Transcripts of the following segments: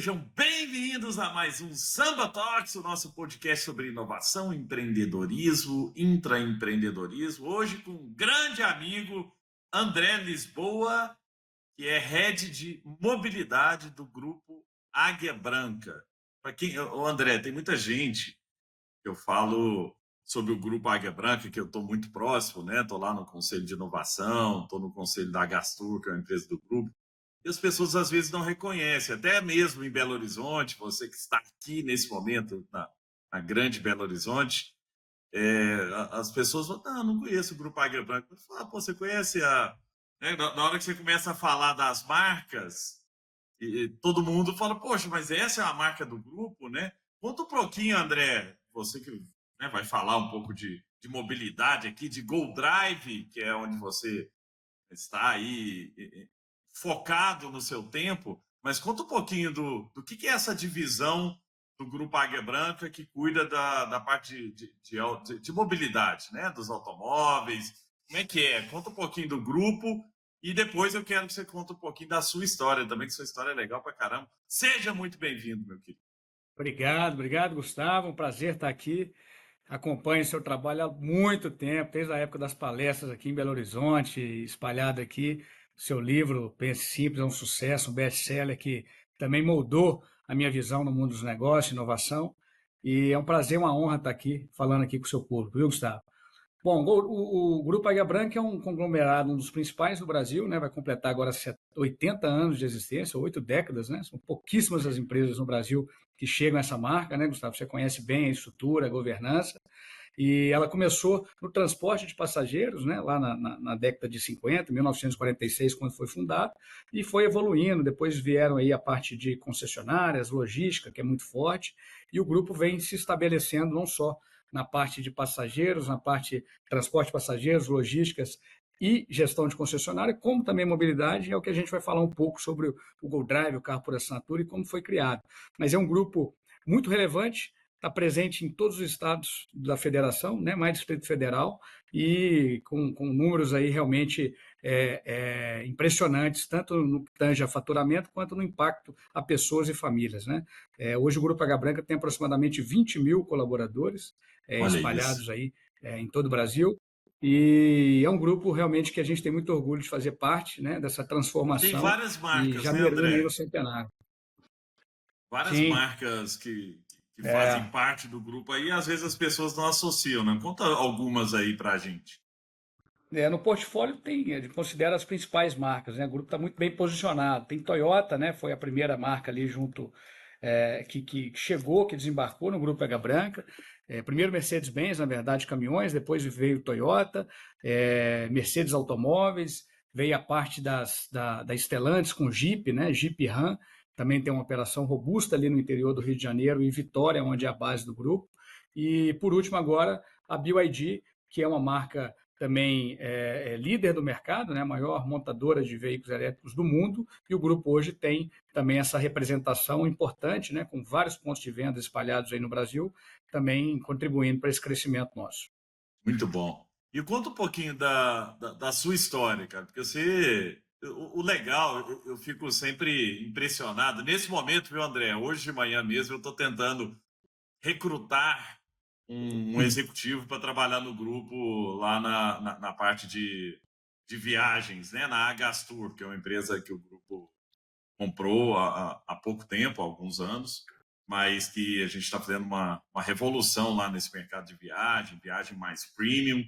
Sejam bem-vindos a mais um Samba Talks, o nosso podcast sobre inovação, empreendedorismo, intraempreendedorismo. Hoje com um grande amigo, André Lisboa, que é head de mobilidade do grupo Águia Branca. Para quem, André, tem muita gente que eu falo sobre o grupo Águia Branca, que eu estou muito próximo, né? Estou lá no Conselho de Inovação, estou no Conselho da Gastur, que é uma empresa do grupo. E as pessoas às vezes não reconhecem, até mesmo em Belo Horizonte, você que está aqui nesse momento, na grande Belo Horizonte, as pessoas falam, não conheço o Grupo Águia Branca. Eu falo, pô, você conhece a... né? Na hora que você começa a falar das marcas, e todo mundo fala, poxa, mas essa é a marca do grupo, né? Conta um pouquinho, André, você que, né, vai falar um pouco de mobilidade aqui, de Go Drive, que é onde você está aí focado no seu tempo, mas conta um pouquinho do que é essa divisão do Grupo Águia Branca que cuida da parte de mobilidade, né? Dos automóveis. Como é que é? Conta um pouquinho do grupo e depois eu quero que você conte um pouquinho da sua história também, que sua história é legal pra caramba. Seja muito bem-vindo, meu querido. Obrigado, Gustavo. Um prazer estar aqui. Acompanho seu trabalho há muito tempo, desde a época das palestras aqui em Belo Horizonte, espalhado aqui. Seu livro, Pense Simples, é um sucesso, um best-seller que também moldou a minha visão no mundo dos negócios, inovação. E é um prazer, uma honra estar aqui, falando aqui com o seu público, viu, Gustavo? Bom, o Grupo Águia Branca é um conglomerado, um dos principais do Brasil, né? Vai completar agora 80 anos de existência, 8 décadas, né? São pouquíssimas as empresas no Brasil que chegam a essa marca, né, Gustavo? Você conhece bem a estrutura, a governança. E ela começou no transporte de passageiros, né, lá na década de 50, 1946, quando foi fundada, e foi evoluindo. Depois vieram aí a parte de concessionárias, logística, que é muito forte, e o grupo vem se estabelecendo não só na parte de passageiros, na parte de transporte de passageiros, logísticas e gestão de concessionária, como também mobilidade, é o que a gente vai falar um pouco sobre o Go Drive, o carro por assinatura e como foi criado. Mas é um grupo muito relevante, está presente em todos os estados da federação, né, mais Distrito Federal, e com números aí realmente impressionantes, tanto no que tange a faturamento, quanto no impacto a pessoas e famílias. Né? Hoje o Grupo H Branca tem aproximadamente 20 mil colaboradores Olha isso. espalhados aí em todo o Brasil, e é um grupo realmente que a gente tem muito orgulho de fazer parte, né, dessa Tem transformação várias e marcas, já né, mirando aí André? no centenário. Várias Sim, marcas que fazem é, parte do grupo aí, às vezes as pessoas não associam, né? Conta algumas aí pra gente. no portfólio tem, a gente considera as principais marcas, né? O grupo está muito bem posicionado. Tem Toyota, né? Foi a primeira marca ali junto, que chegou, que desembarcou no grupo H Branca. Primeiro Mercedes-Benz, na verdade, caminhões, depois veio Toyota, Mercedes Automóveis, veio a parte da Stellantis com Jeep, né? Jeep Ram, também tem uma operação robusta ali no interior do Rio de Janeiro, e Vitória, onde é a base do grupo. E, por último, agora, a BYD, que é uma marca também líder do mercado, né, a maior montadora de veículos elétricos do mundo, e o grupo hoje tem também essa representação importante, né, com vários pontos de venda espalhados aí no Brasil, também contribuindo para esse crescimento nosso. Muito bom. E conta um pouquinho da sua história, cara, porque você. O legal, eu fico sempre impressionado. Nesse momento, viu, André? Hoje de manhã mesmo, eu estou tentando recrutar um executivo para trabalhar no grupo lá na parte de viagens, né? Na Agastur, que é uma empresa que o grupo comprou há pouco tempo, há alguns anos, mas que a gente está fazendo uma revolução lá nesse mercado de viagem mais premium,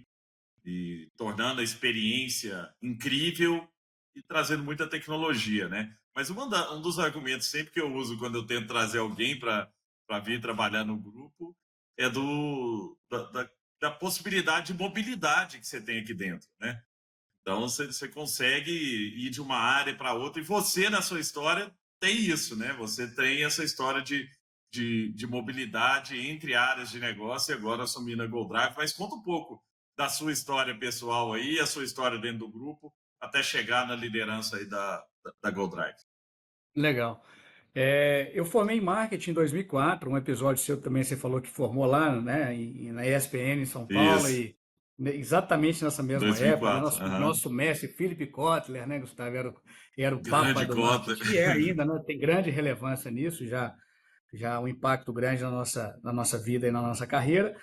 e tornando a experiência incrível e trazendo muita tecnologia, né? Mas um dos argumentos sempre que eu uso quando eu tento trazer alguém para vir trabalhar no grupo é da possibilidade de mobilidade que você tem aqui dentro, né? Então você consegue ir de uma área para outra, e você, na sua história, tem isso, né? Você tem essa história de mobilidade entre áreas de negócio e agora assumindo a Gold Drive. Mas conta um pouco da sua história pessoal aí, a sua história dentro do grupo, até chegar na liderança aí da Gold Drive. Legal. Eu formei em marketing em 2004, um episódio seu também você falou que formou lá, né, na ESPN em São Paulo, Isso. e exatamente nessa mesma época, né? 2004. Aham. Nosso mestre Philip Kotler, né, Gustavo, era o papa Grande do cota. marketing, e é ainda, né? Tem grande relevância nisso, já um impacto grande na nossa vida e na nossa carreira.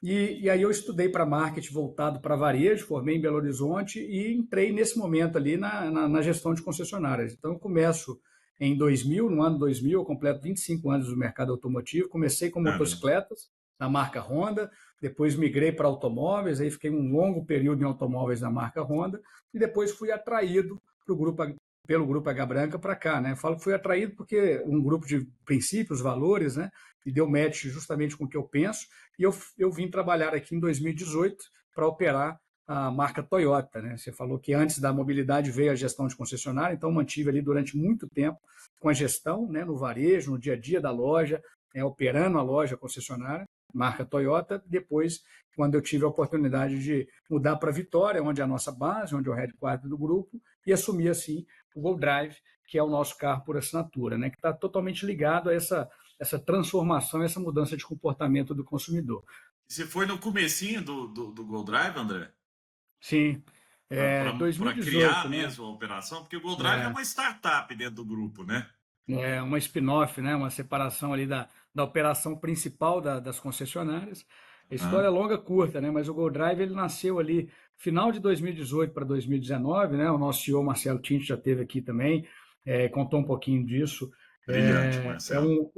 E aí eu estudei para marketing voltado para varejo, formei em Belo Horizonte e entrei nesse momento ali na gestão de concessionárias. Então eu começo em 2000, no ano 2000, eu completo 25 anos no mercado automotivo, comecei com Caramba. motocicletas, na marca Honda, depois migrei para automóveis, aí fiquei um longo período em automóveis na marca Honda, e depois fui atraído pro grupo, pelo Grupo H Branca para cá, né? Falo que fui atraído porque um grupo de princípios, valores, né? E deu match justamente com o que eu penso, e eu vim trabalhar aqui em 2018 para operar a marca Toyota, né? Você falou que antes da mobilidade veio a gestão de concessionária, então mantive ali durante muito tempo com a gestão, né, no varejo, no dia a dia da loja, operando a loja concessionária, marca Toyota. Depois, quando eu tive a oportunidade de mudar para Vitória, onde é a nossa base, onde é o headquarter do grupo, e assumir assim o Gol Drive, que é o nosso carro por assinatura, né, que está totalmente ligado a essa transformação, essa mudança de comportamento do consumidor. Você foi no comecinho do Gold Drive, André? Sim, Para 2018, criar né? mesmo a operação? Porque o Gold Drive é É, uma startup dentro do grupo, né? é uma spin-off, né? Uma separação ali da operação principal das concessionárias. A história é Aham. longa, curta, né? Mas o Gol Drive ele nasceu ali final de 2018 para 2019, né? O nosso CEO Marcelo Tinto já esteve aqui também, contou um pouquinho disso. Brilhante, Marcelo.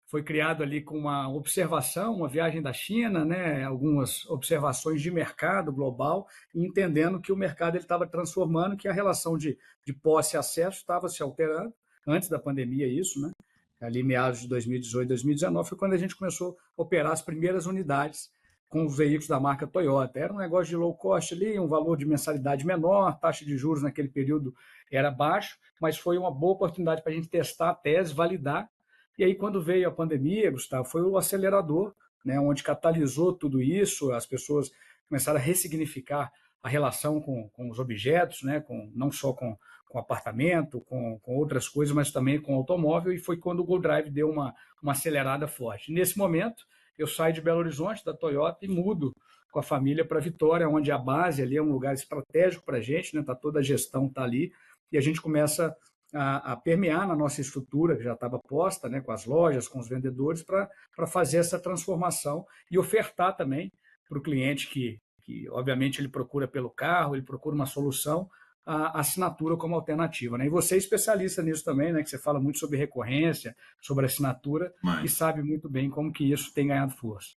Foi criado ali com uma observação, uma viagem da China, né? Algumas observações de mercado global, e entendendo que o mercado ele estava transformando, que a relação de posse e acesso estava se alterando, antes da pandemia isso, né? Ali meados de 2018, 2019, foi quando a gente começou a operar as primeiras unidades com os veículos da marca Toyota. Era um negócio de low cost ali, um valor de mensalidade menor, taxa de juros naquele período era baixo, mas foi uma boa oportunidade para a gente testar a tese, validar. E aí, quando veio a pandemia, Gustavo, foi o acelerador, né, onde catalisou tudo isso, as pessoas começaram a ressignificar a relação com os objetos, né, não só com apartamento, com outras coisas, mas também com automóvel, e foi quando o Go Drive deu uma acelerada forte. Nesse momento, eu saio de Belo Horizonte, da Toyota, e mudo com a família para Vitória, onde a base ali é um lugar estratégico para a gente, né? Tá, toda a gestão está ali, e a gente começa a permear na nossa estrutura, que já estava posta, né, com as lojas, com os vendedores, para fazer essa transformação e ofertar também para o cliente que, obviamente, ele procura pelo carro, ele procura uma solução, a assinatura como alternativa, né? E você é especialista nisso também, né? Que você fala muito sobre recorrência, sobre assinatura e Mas sabe muito bem como que isso tem ganhado força.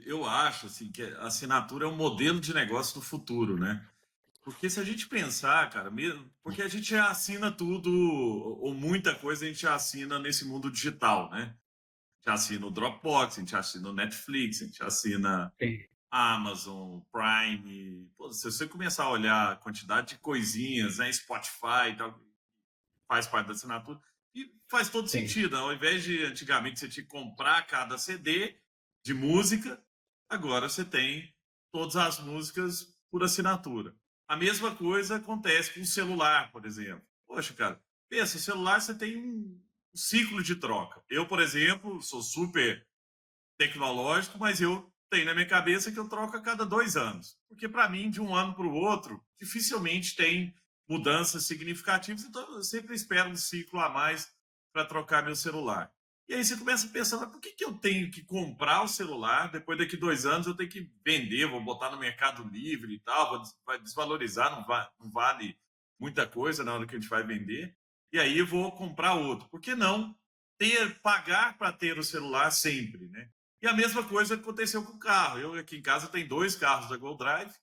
eu acho assim, que a assinatura é um modelo de negócio do futuro, né? Porque se a gente pensar, cara, mesmo, porque a gente já assina tudo, ou muita coisa a gente já assina nesse mundo digital, né? Já assina o Dropbox, a gente assina o Netflix, a gente assina Tem, Amazon, Prime. Pô, se você começar a olhar a quantidade de coisinhas, né, Spotify e tal, faz parte da assinatura, e faz todo tem. sentido. Ao invés de antigamente você tinha que comprar cada CD de música, agora você tem todas as músicas por assinatura. A mesma coisa acontece com o celular, por exemplo. Poxa, cara, pensa, o celular você tem um ciclo de troca. Eu, por exemplo, sou super tecnológico, mas eu tenho na minha cabeça que eu troco a cada 2 anos. Porque, para mim, de um ano para o outro, dificilmente tem mudanças significativas, então eu sempre espero um ciclo a mais para trocar meu celular. E aí você começa a pensar, mas por que eu tenho que comprar o celular, depois daqui 2 anos eu tenho que vender, vou botar no Mercado Livre e tal, vai desvalorizar, não vale muita coisa na hora que a gente vai vender, e aí eu vou comprar outro. Por que não pagar para ter o celular sempre, né? E a mesma coisa aconteceu com o carro. Eu aqui em casa tenho 2 carros da Gold Drive.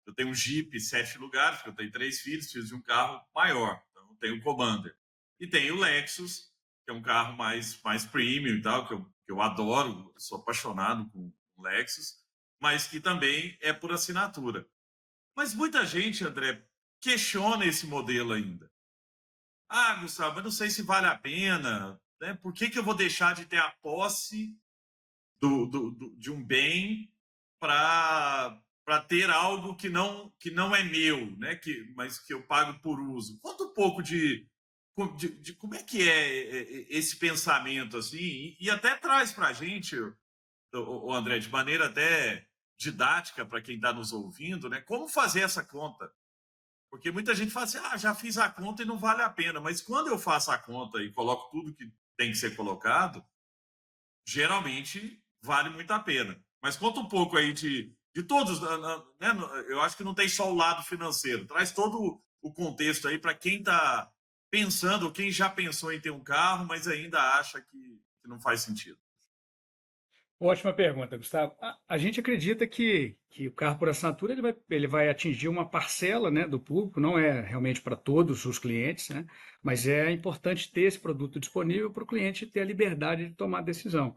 Eu tenho um Jeep 7 lugares, porque eu tenho 3 filhos, preciso de um carro maior. Então eu tenho o Commander. E tenho o Lexus, que é um carro mais premium e tal, que eu adoro, sou apaixonado com o Lexus, mas que também é por assinatura. Mas muita gente, André, questiona esse modelo ainda. Ah, Gustavo, eu não sei se vale a pena, né? Por que eu vou deixar de ter a posse de um bem para ter algo que não é meu, né? Mas que eu pago por uso. Conta um pouco de como é que é esse pensamento assim, e até traz para a gente, o André, de maneira até didática para quem está nos ouvindo, né? Como fazer essa conta? Porque muita gente fala assim, já fiz a conta e não vale a pena. Mas quando eu faço a conta e coloco tudo que tem que ser colocado, geralmente vale muito a pena. Mas conta um pouco aí de todos, né? Eu acho que não tem só o lado financeiro, traz todo o contexto aí para quem está pensando, quem já pensou em ter um carro, mas ainda acha que não faz sentido. Ótima pergunta, Gustavo. A gente acredita que o carro por assinatura ele vai atingir uma parcela, né, do público, não é realmente para todos os clientes, né, mas é importante ter esse produto disponível para o cliente ter a liberdade de tomar a decisão.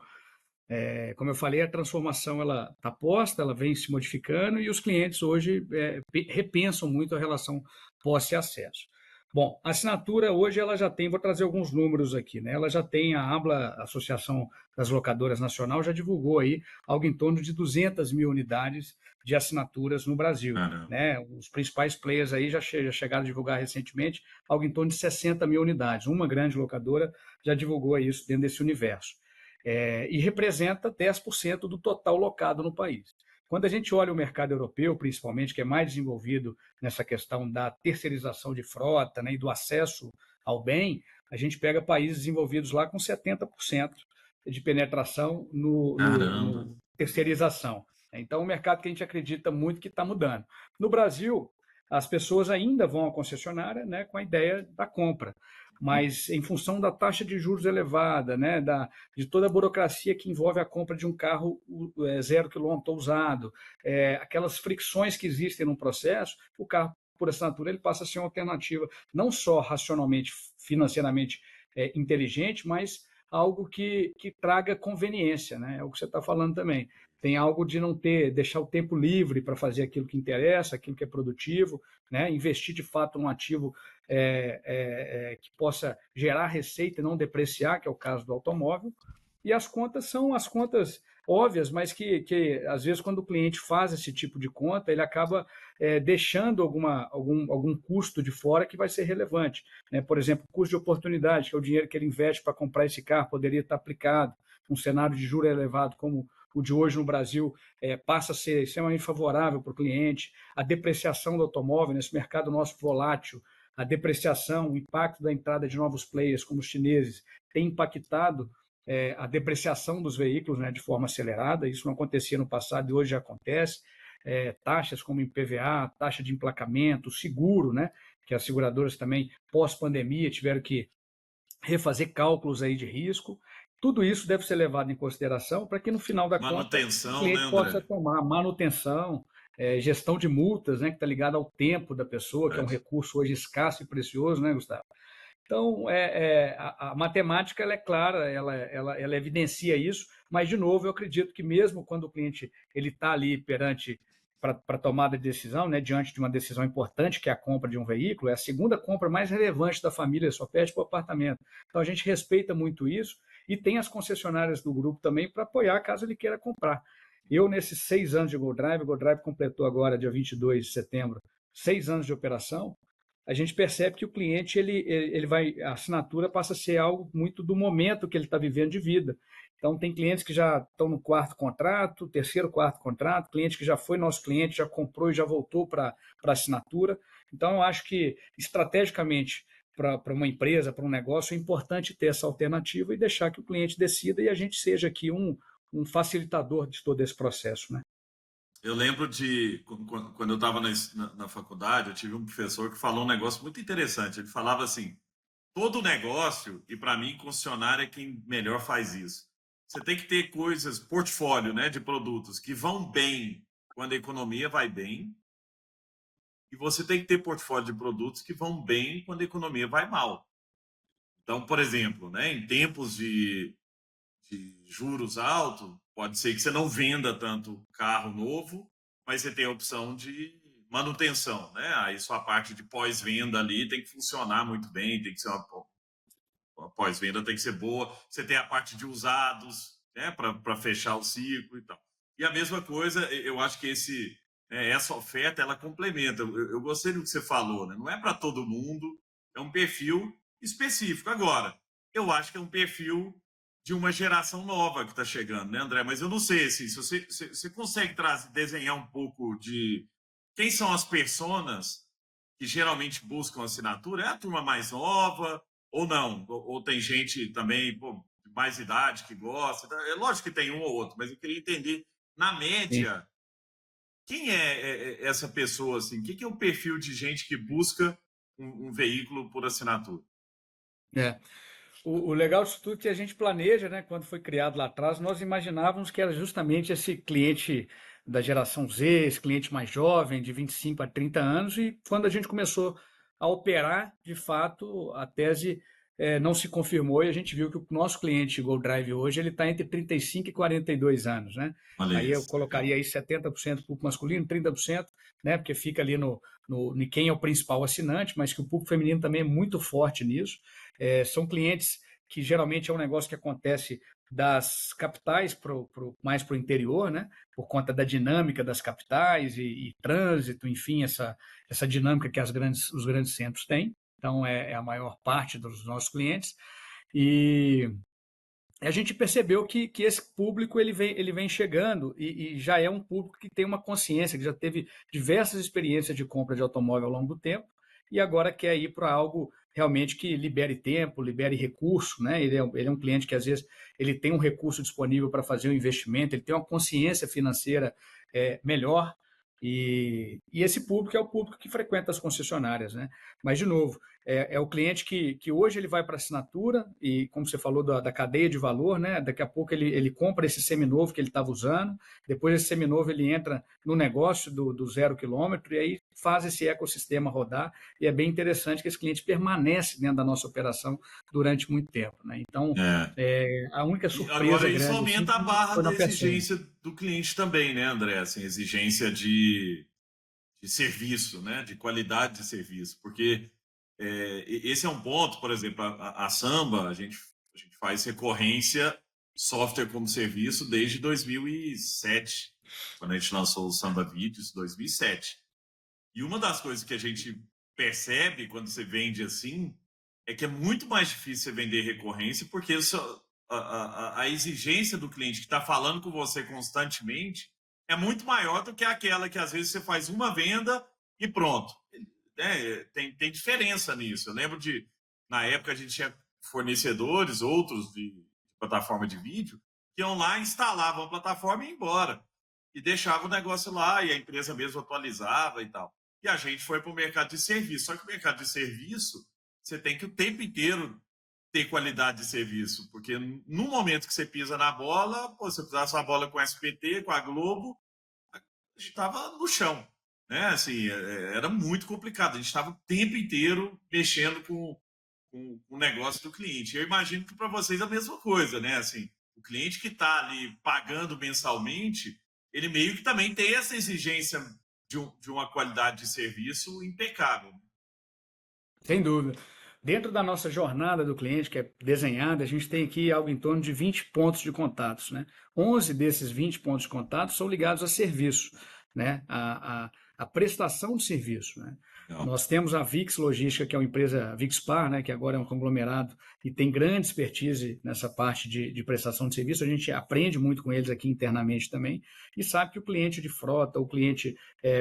Como eu falei, a transformação ela está posta, ela vem se modificando e os clientes hoje repensam muito a relação posse e acesso. Bom, a assinatura hoje ela já tem, vou trazer alguns números aqui, né? Ela já tem, a ABLA, Associação das Locadoras Nacional, já divulgou aí algo em torno de 200 mil unidades de assinaturas no Brasil, Caramba. né? Os principais players aí já chegaram a divulgar recentemente algo em torno de 60 mil unidades. Uma grande locadora já divulgou isso dentro desse universo. E representa 10% do total locado no país. Quando a gente olha o mercado europeu, principalmente, que é mais desenvolvido nessa questão da terceirização de frota, né, e do acesso ao bem, a gente pega países desenvolvidos lá com 70% de penetração Caramba. no terceirização. Então, é um mercado que a gente acredita muito que está mudando. No Brasil, as pessoas ainda vão à concessionária, né, com a ideia da compra, mas em função da taxa de juros elevada, né, de toda a burocracia que envolve a compra de um carro 0 quilômetro usado, aquelas fricções que existem no processo, o carro por assinatura ele passa a ser uma alternativa não só racionalmente, financeiramente inteligente, mas algo que traga conveniência, né? É o que você está falando também. Tem algo de não deixar o tempo livre para fazer aquilo que interessa, aquilo que é produtivo, né? Investir de fato num ativo que possa gerar receita e não depreciar, que é o caso do automóvel. E as contas são as contas óbvias, mas que às vezes, quando o cliente faz esse tipo de conta, ele acaba deixando algum custo de fora que vai ser relevante, né? Por exemplo, o custo de oportunidade, que é o dinheiro que ele investe para comprar esse carro, poderia estar aplicado. Um cenário de juros elevado como o de hoje no Brasil passa a ser extremamente favorável para o cliente. A depreciação do automóvel, nesse mercado nosso volátil, a depreciação, o impacto da entrada de novos players, como os chineses, tem impactado a depreciação dos veículos, né, de forma acelerada. Isso não acontecia no passado e hoje já acontece. Taxas como IPVA, taxa de emplacamento, seguro, né, que as seguradoras também, pós-pandemia, tiveram que refazer cálculos aí de risco. Tudo isso deve ser levado em consideração para que, no final da conta, o Manutenção, né, cliente possa André? tomar manutenção, gestão de multas, né, que está ligada ao tempo da pessoa, que é um Verdade. recurso hoje escasso e precioso, né, Gustavo? Então, a matemática ela é clara, ela evidencia isso, mas, de novo, eu acredito que mesmo quando o cliente ele está ali perante para tomada de decisão, né, diante de uma decisão importante, que é a compra de um veículo, é a segunda compra mais relevante da família, só perde para o apartamento. Então, a gente respeita muito isso e tem as concessionárias do grupo também para apoiar caso ele queira comprar. Eu, nesses 6 anos de o GoDrive completou agora, dia 22 de setembro, 6 anos de operação, a gente percebe que o cliente ele vai, a assinatura passa a ser algo muito do momento que ele está vivendo de vida. Então, tem clientes que já estão no quarto contrato, terceiro, quarto contrato, cliente que já foi nosso cliente, já comprou e já voltou para a assinatura. Então, eu acho que, estrategicamente, para uma empresa, para um negócio, é importante ter essa alternativa e deixar que o cliente decida e a gente seja aqui um facilitador de todo esse processo, né? Eu lembro de quando eu estava na faculdade, eu tive um professor que falou um negócio muito interessante. Ele falava assim: todo negócio, e para mim, concessionária é quem melhor faz isso. Você tem que ter coisas, portfólio, né, de produtos que vão bem quando a economia vai bem, e você tem que ter portfólio de produtos que vão bem quando a economia vai mal. Então, por exemplo, né, em tempos de juros altos, pode ser que você não venda tanto carro novo, mas você tem a opção de manutenção, né? Aí sua parte de pós-venda ali tem que funcionar muito bem, tem que ser uma pós-venda tem que ser boa. Você tem a parte de usados, né, para fechar o ciclo e tal. E a mesma coisa, eu acho que essa oferta ela complementa. Eu gostei do que você falou, né? Não é para todo mundo, é um perfil específico. Agora, eu acho que é um perfil de uma geração nova que está chegando, né, André? Mas eu não sei assim, se você consegue desenhar um pouco de quem são as personas que geralmente buscam assinatura? É a turma mais nova ou não? Ou tem gente também, pô, de mais idade que gosta? É lógico que tem um ou outro, mas eu queria entender, na Sim. média, quem é essa pessoa, assim? Que é o perfil de gente que busca um veículo por assinatura? É. O legal disso tudo é que a gente planeja, né? Quando foi criado lá atrás, nós imaginávamos que era justamente esse cliente da geração Z, esse cliente mais jovem, de 25 a 30 anos, e quando a gente começou a operar, de fato, a tese não se confirmou e a gente viu que o nosso cliente Go Drive hoje ele está entre 35 e 42 anos, né? Olha Aí eu isso, colocaria legal. aí 70% público masculino, 30%, né? Porque fica ali em quem é o principal assinante, mas que o público feminino também é muito forte nisso. São clientes que geralmente é um negócio que acontece das capitais mais para o interior, né? Por conta da dinâmica das capitais e trânsito, enfim, essa dinâmica que os grandes centros têm. Então, é a maior parte dos nossos clientes. E a gente percebeu que esse público ele vem chegando e já é um público que tem uma consciência, que já teve diversas experiências de compra de automóvel ao longo do tempo e agora quer ir para algo realmente que libere tempo, libere recurso, né? Ele é um cliente que às vezes ele tem um recurso disponível para fazer um investimento, ele tem uma consciência financeira melhor e esse público é o público que frequenta as concessionárias, né? Mas, de novo, é o cliente que hoje ele vai para assinatura e, como você falou, da cadeia de valor, né? Daqui a pouco ele compra esse seminovo que ele estava usando, depois esse seminovo ele entra no negócio do 0 km e aí faz esse ecossistema rodar e é bem interessante que esse cliente permanece dentro da nossa operação durante muito tempo, né? Então, É. a única E agora surpresa isso grande assim aumenta a barra foi da na persona. exigência do cliente também, né, André? Assim, exigência de serviço, né? De qualidade de serviço. Porque esse é um ponto, por exemplo, a Samba, a gente faz recorrência software como serviço desde 2007, quando a gente lançou o Samba Vídeos, 2007. E uma das coisas que a gente percebe quando você vende assim é que é muito mais difícil você vender recorrência, porque a exigência do cliente que está falando com você constantemente é muito maior do que aquela que às vezes você faz uma venda e pronto. Né? Tem diferença nisso. Eu lembro na época a gente tinha fornecedores, outros de plataforma de vídeo, que iam lá, instalavam a plataforma e iam embora. E deixava o negócio lá, e a empresa mesmo atualizava e tal. E a gente foi para o mercado de serviço. Só que o mercado de serviço, você tem que o tempo inteiro ter qualidade de serviço, porque no momento que você pisa na bola, pô, você pisasse a bola com o SPT, com a Globo, a gente estava no chão, né? Assim, era muito complicado. A gente estava o tempo inteiro mexendo com o negócio do cliente. Eu imagino que para vocês é a mesma coisa, né? Assim, o cliente que está ali pagando mensalmente, ele meio que também tem essa exigência de uma qualidade de serviço impecável. Sem dúvida. Dentro da nossa jornada do cliente, que é desenhada, a gente tem aqui algo em torno de 20 pontos de contatos, né? 11 desses 20 pontos de contato são ligados a serviço, né? A prestação de serviço, né? Legal. Nós temos a VIX Logística, que é uma empresa Vixpar, né? Que agora é um conglomerado e tem grande expertise nessa parte de prestação de serviço. A gente aprende muito com eles aqui internamente também e sabe que o cliente de frota, o cliente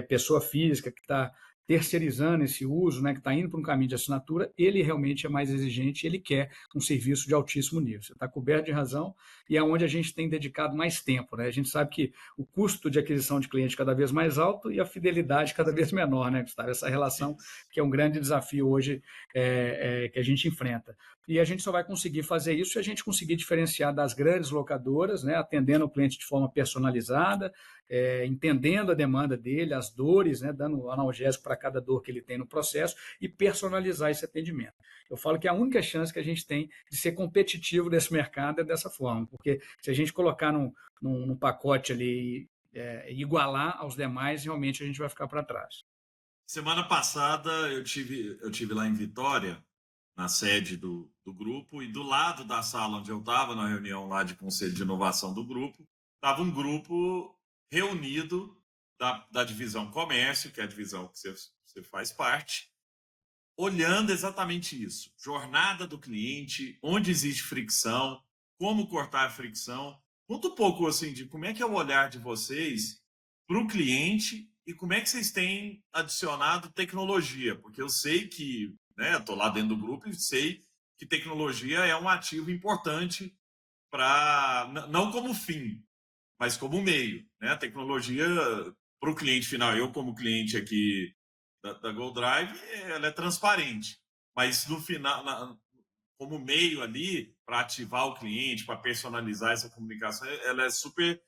pessoa física que está terceirizando esse uso, né, que está indo para um caminho de assinatura, ele realmente é mais exigente, ele quer um serviço de altíssimo nível. Você está coberto de razão e é onde a gente tem dedicado mais tempo. Né? A gente sabe que o custo de aquisição de cliente cada vez mais alto e a fidelidade cada vez menor, né, Gustavo? Essa relação que é um grande desafio hoje que a gente enfrenta. E a gente só vai conseguir fazer isso se a gente conseguir diferenciar das grandes locadoras, né, atendendo o cliente de forma personalizada, entendendo a demanda dele, as dores, né, dando analgésico para cada dor que ele tem no processo e personalizar esse atendimento. Eu falo que a única chance que a gente tem de ser competitivo nesse mercado é dessa forma, porque se a gente colocar num pacote ali igualar aos demais, realmente a gente vai ficar para trás. Semana passada eu tive lá em Vitória, na sede do grupo, e do lado da sala onde eu estava, na reunião lá de conselho de inovação do grupo, estava um grupo reunido da divisão comércio, que é a divisão que você faz parte, olhando exatamente isso. Jornada do cliente, onde existe fricção, como cortar a fricção. Conta um pouco assim de como é que é o olhar de vocês para o cliente e como é que vocês têm adicionado tecnologia, porque eu sei que, né, estou lá dentro do grupo e sei que tecnologia é um ativo importante para não como fim, mas como meio, né? A tecnologia para o cliente final, eu como cliente aqui da GoDrive, ela é transparente, mas no final, como meio ali para ativar o cliente, para personalizar essa comunicação, ela é super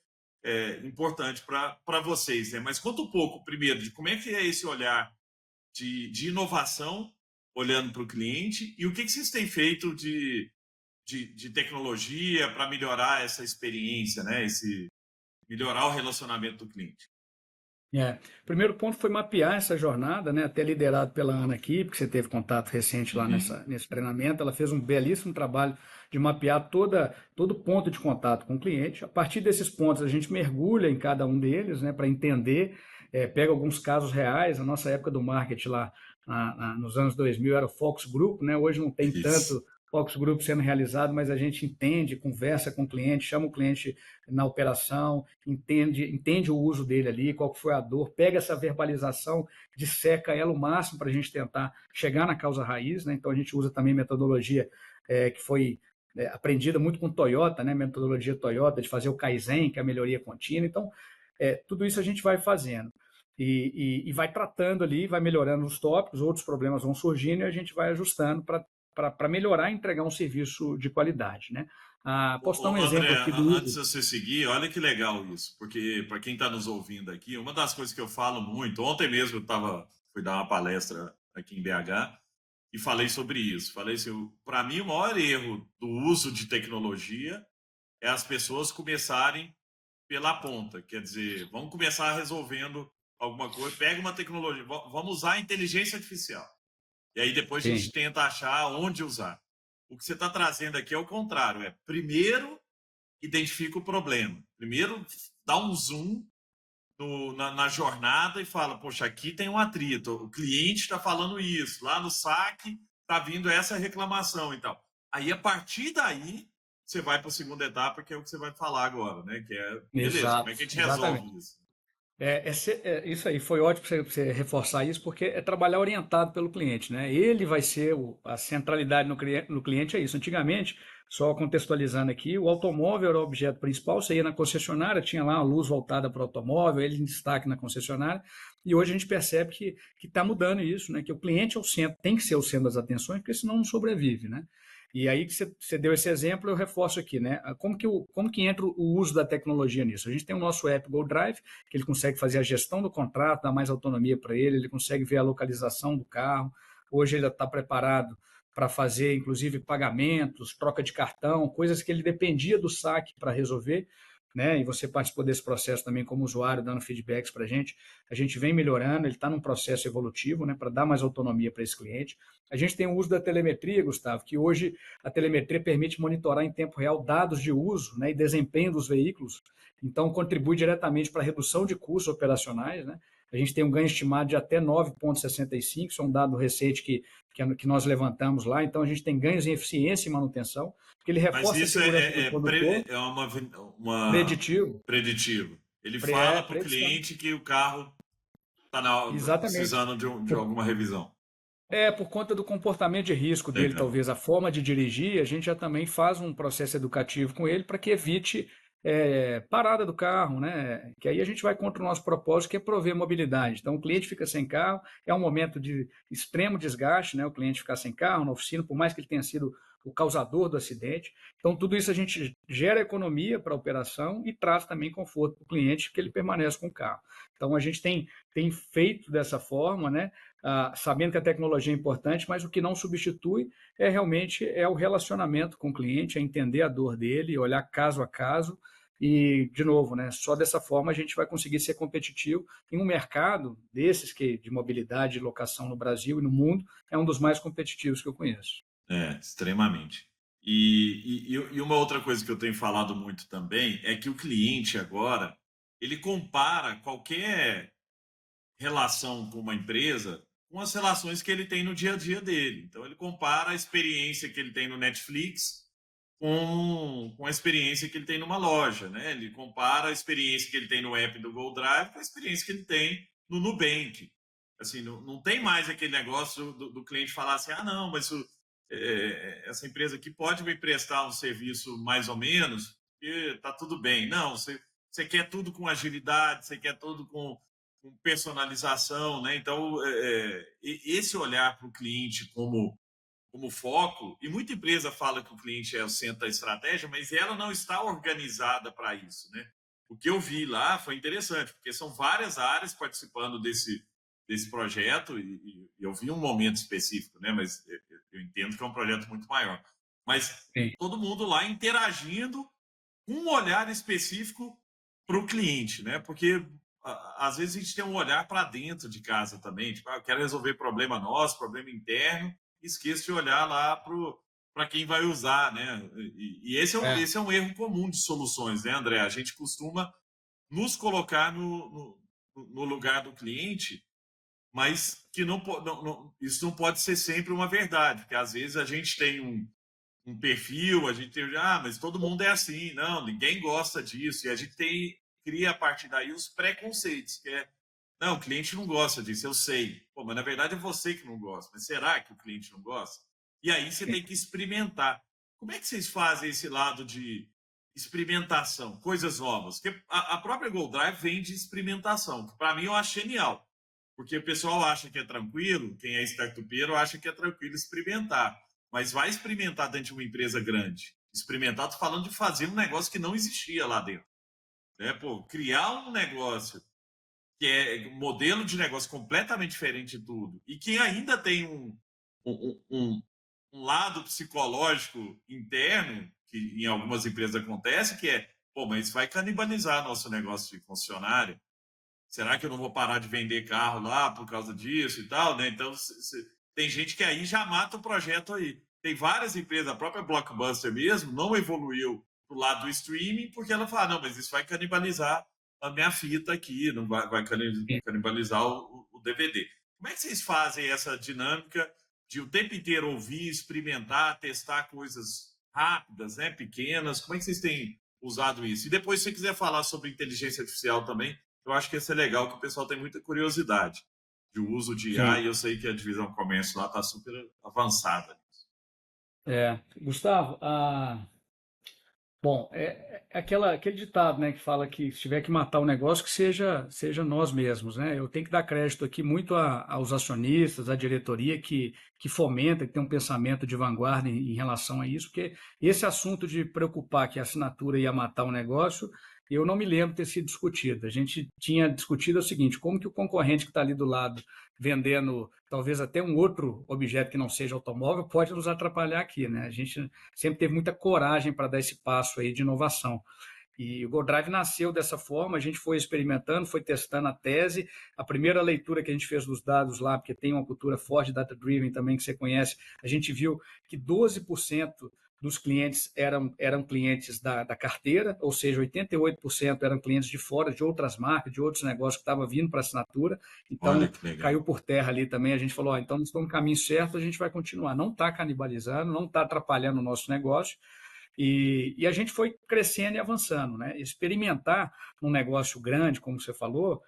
importante para vocês, né? Mas conta um pouco primeiro de como é que é esse olhar de inovação olhando para o cliente e o que vocês têm feito de tecnologia para melhorar essa experiência, né? Melhorar o relacionamento do cliente. É. O primeiro ponto foi mapear essa jornada, né, até liderado pela Ana aqui, porque você teve contato recente lá Uhum. nesse treinamento. Ela fez um belíssimo trabalho de mapear todo ponto de contato com o cliente. A partir desses pontos, a gente mergulha em cada um deles, né, para entender, pega alguns casos reais. A nossa época do marketing lá nos anos 2000 era o Focus Group, né? Hoje não tem Isso. tanto Focus Group sendo realizado, mas a gente entende, conversa com o cliente, chama o cliente na operação, entende o uso dele ali, qual que foi a dor, pega essa verbalização, disseca ela o máximo para a gente tentar chegar na causa raiz, né? Então a gente usa também metodologia que foi aprendida muito com Toyota, né? Metodologia Toyota de fazer o Kaizen, que é a melhoria contínua. Então, tudo isso a gente vai fazendo. E vai tratando ali, vai melhorando os tópicos, outros problemas vão surgindo e a gente vai ajustando para melhorar e entregar um serviço de qualidade, né? Postar um André, exemplo aqui do antes uso. de você seguir, olha que legal isso, porque para quem está nos ouvindo aqui, uma das coisas que eu falo muito, ontem mesmo fui dar uma palestra aqui em BH e falei sobre isso. Falei assim, para mim o maior erro do uso de tecnologia é as pessoas começarem pela ponta, quer dizer, vamos começar resolvendo alguma coisa, pega uma tecnologia, vamos usar a inteligência artificial. E aí depois a Sim. gente tenta achar onde usar. O que você está trazendo aqui é o contrário, é primeiro identifica o problema. Primeiro, dá um zoom na jornada e fala: poxa, aqui tem um atrito, o cliente está falando isso, lá no saque está vindo essa reclamação e tal. Aí, a partir daí, você vai para a segunda etapa, que é o que você vai falar agora, né? Que é, beleza, como é Exato, que a gente exatamente. resolve isso? Isso aí, foi ótimo você reforçar isso, porque é trabalhar orientado pelo cliente, né? Ele vai ser a centralidade no cliente, é isso. Antigamente, só contextualizando aqui, o automóvel era o objeto principal, você ia na concessionária, tinha lá a luz voltada para o automóvel, ele em destaque na concessionária, e hoje a gente percebe que está mudando isso, né? Que o cliente é o centro, tem que ser o centro das atenções, porque senão não sobrevive, né? E aí que você deu esse exemplo, eu reforço aqui, né? Como que entra o uso da tecnologia nisso? A gente tem o nosso app GoDrive, que ele consegue fazer a gestão do contrato, dar mais autonomia para ele consegue ver a localização do carro. Hoje ele está preparado para fazer, inclusive, pagamentos, troca de cartão, coisas que ele dependia do saque para resolver, né? E você participou desse processo também como usuário, dando feedbacks para a gente. A gente vem melhorando, ele está num processo evolutivo, né? Para dar mais autonomia para esse cliente. A gente tem o uso da telemetria, Gustavo, que hoje a telemetria permite monitorar em tempo real dados de uso, né? E desempenho dos veículos. Então, contribui diretamente para a redução de custos operacionais, né? A gente tem um ganho estimado de até 9,65, isso é um dado recente que nós levantamos lá. Então, a gente tem ganhos em eficiência e manutenção, porque ele Mas reforça a isso segurança do produtor, é uma preditivo, preditivo. Ele fala para o predição. cliente que o carro está Exatamente. precisando de Por, alguma revisão. por conta do comportamento de risco dele, Legal. talvez a forma de dirigir, a gente já também faz um processo educativo com ele para que evite parada do carro, né? Que aí a gente vai contra o nosso propósito, que é prover mobilidade. Então, o cliente fica sem carro, é um momento de extremo desgaste, né? O cliente ficar sem carro na oficina, por mais que ele tenha sido o causador do acidente. Então, tudo isso a gente gera economia para a operação e traz também conforto para o cliente, que ele permanece com o carro. Então, a gente tem feito dessa forma, né? Sabendo que a tecnologia é importante, mas o que não substitui realmente o relacionamento com o cliente, é entender a dor dele, olhar caso a caso e, de novo, né, só dessa forma a gente vai conseguir ser competitivo em um mercado desses que de mobilidade e locação no Brasil e no mundo é um dos mais competitivos que eu conheço. Extremamente. E uma outra coisa que eu tenho falado muito também é que o cliente agora ele compara qualquer relação com uma empresa com as relações que ele tem no dia a dia dele. Então ele compara a experiência que ele tem no Netflix com a experiência que ele tem numa loja, né? Ele compara a experiência que ele tem no app do GoDrive com a experiência que ele tem no Nubank. Assim, não tem mais aquele negócio do cliente falar assim, ah, não, mas essa empresa aqui pode me prestar um serviço mais ou menos, porque tá tudo bem. Não, você quer tudo com agilidade, você quer tudo com personalização, né? Então, esse olhar para o cliente como foco, e muita empresa fala que o cliente é o centro da estratégia, mas ela não está organizada para isso, né? O que eu vi lá foi interessante, porque são várias áreas participando desse projeto, e eu vi um momento específico, né? Mas eu entendo que é um projeto muito maior. Mas Sim. todo mundo lá interagindo com um olhar específico para o cliente, né? Porque às vezes a gente tem um olhar para dentro de casa também, tipo, eu quero resolver problema nosso, problema interno, esqueço de olhar lá para quem vai usar, né? E É, esse é um erro comum de soluções, né, André? A gente costuma nos colocar no lugar do cliente, mas que isso não pode ser sempre uma verdade, porque às vezes a gente tem um perfil, a gente tem, mas todo mundo é assim, não, ninguém gosta disso, e a gente cria a partir daí os preconceitos, que é, não, o cliente não gosta disso, eu sei. Pô, mas na verdade é você que não gosta. Mas será que o cliente não gosta? E aí você sim. tem que experimentar. Como é que vocês fazem esse lado de experimentação, coisas novas? Porque a própria GoDrive vem de experimentação, que para mim eu acho genial. Porque o pessoal acha que é tranquilo, quem é startupeiro acha que é tranquilo experimentar. Mas vai experimentar dentro de uma empresa grande. Experimentar, tô falando de fazer um negócio que não existia lá dentro. Né? Pô, criar um negócio que é um modelo de negócio completamente diferente de tudo, e que ainda tem um, um, um lado psicológico interno, que em algumas empresas acontece, que é, pô, mas isso vai canibalizar nosso negócio de funcionário. Será que eu não vou parar de vender carro lá por causa disso e tal, né? Então, tem gente que aí já mata o projeto aí. Tem várias empresas, a própria Blockbuster mesmo, não evoluiu pro lado do streaming, porque ela fala, não, mas isso vai canibalizar a minha fita aqui, não vai canibalizar o DVD. Como é que vocês fazem essa dinâmica de o tempo inteiro ouvir, experimentar, testar coisas rápidas, né, pequenas? Como é que vocês têm usado isso? E depois, se você quiser falar sobre inteligência artificial também, eu acho que isso é legal, que o pessoal tem muita curiosidade de uso de IA, Sim. e eu sei que a divisão comércio lá está super avançada. Gustavo, bom, aquele ditado, né, que fala que se tiver que matar o negócio, que seja nós mesmos, né? Eu tenho que dar crédito aqui muito aos acionistas, à diretoria que fomenta, que tem um pensamento de vanguarda em relação a isso, porque esse assunto de preocupar que a assinatura ia matar o negócio, eu não me lembro de ter sido discutido. A gente tinha discutido o seguinte: como que o concorrente que está ali do lado vendendo talvez até um outro objeto que não seja automóvel pode nos atrapalhar aqui, né? A gente sempre teve muita coragem para dar esse passo aí de inovação. E o GoDrive nasceu dessa forma, a gente foi experimentando, foi testando a tese. A primeira leitura que a gente fez dos dados lá, porque tem uma cultura forte data-driven também que você conhece, a gente viu que 12% dos clientes eram clientes da carteira, ou seja, 88% eram clientes de fora, de outras marcas, de outros negócios que estavam vindo para assinatura. Olha Então, que legal. caiu por terra ali também. A gente falou, então nós estamos no caminho certo, a gente vai continuar. Não está canibalizando, não está atrapalhando o nosso negócio. E a gente foi crescendo e avançando, né? Experimentar um negócio grande, como você falou,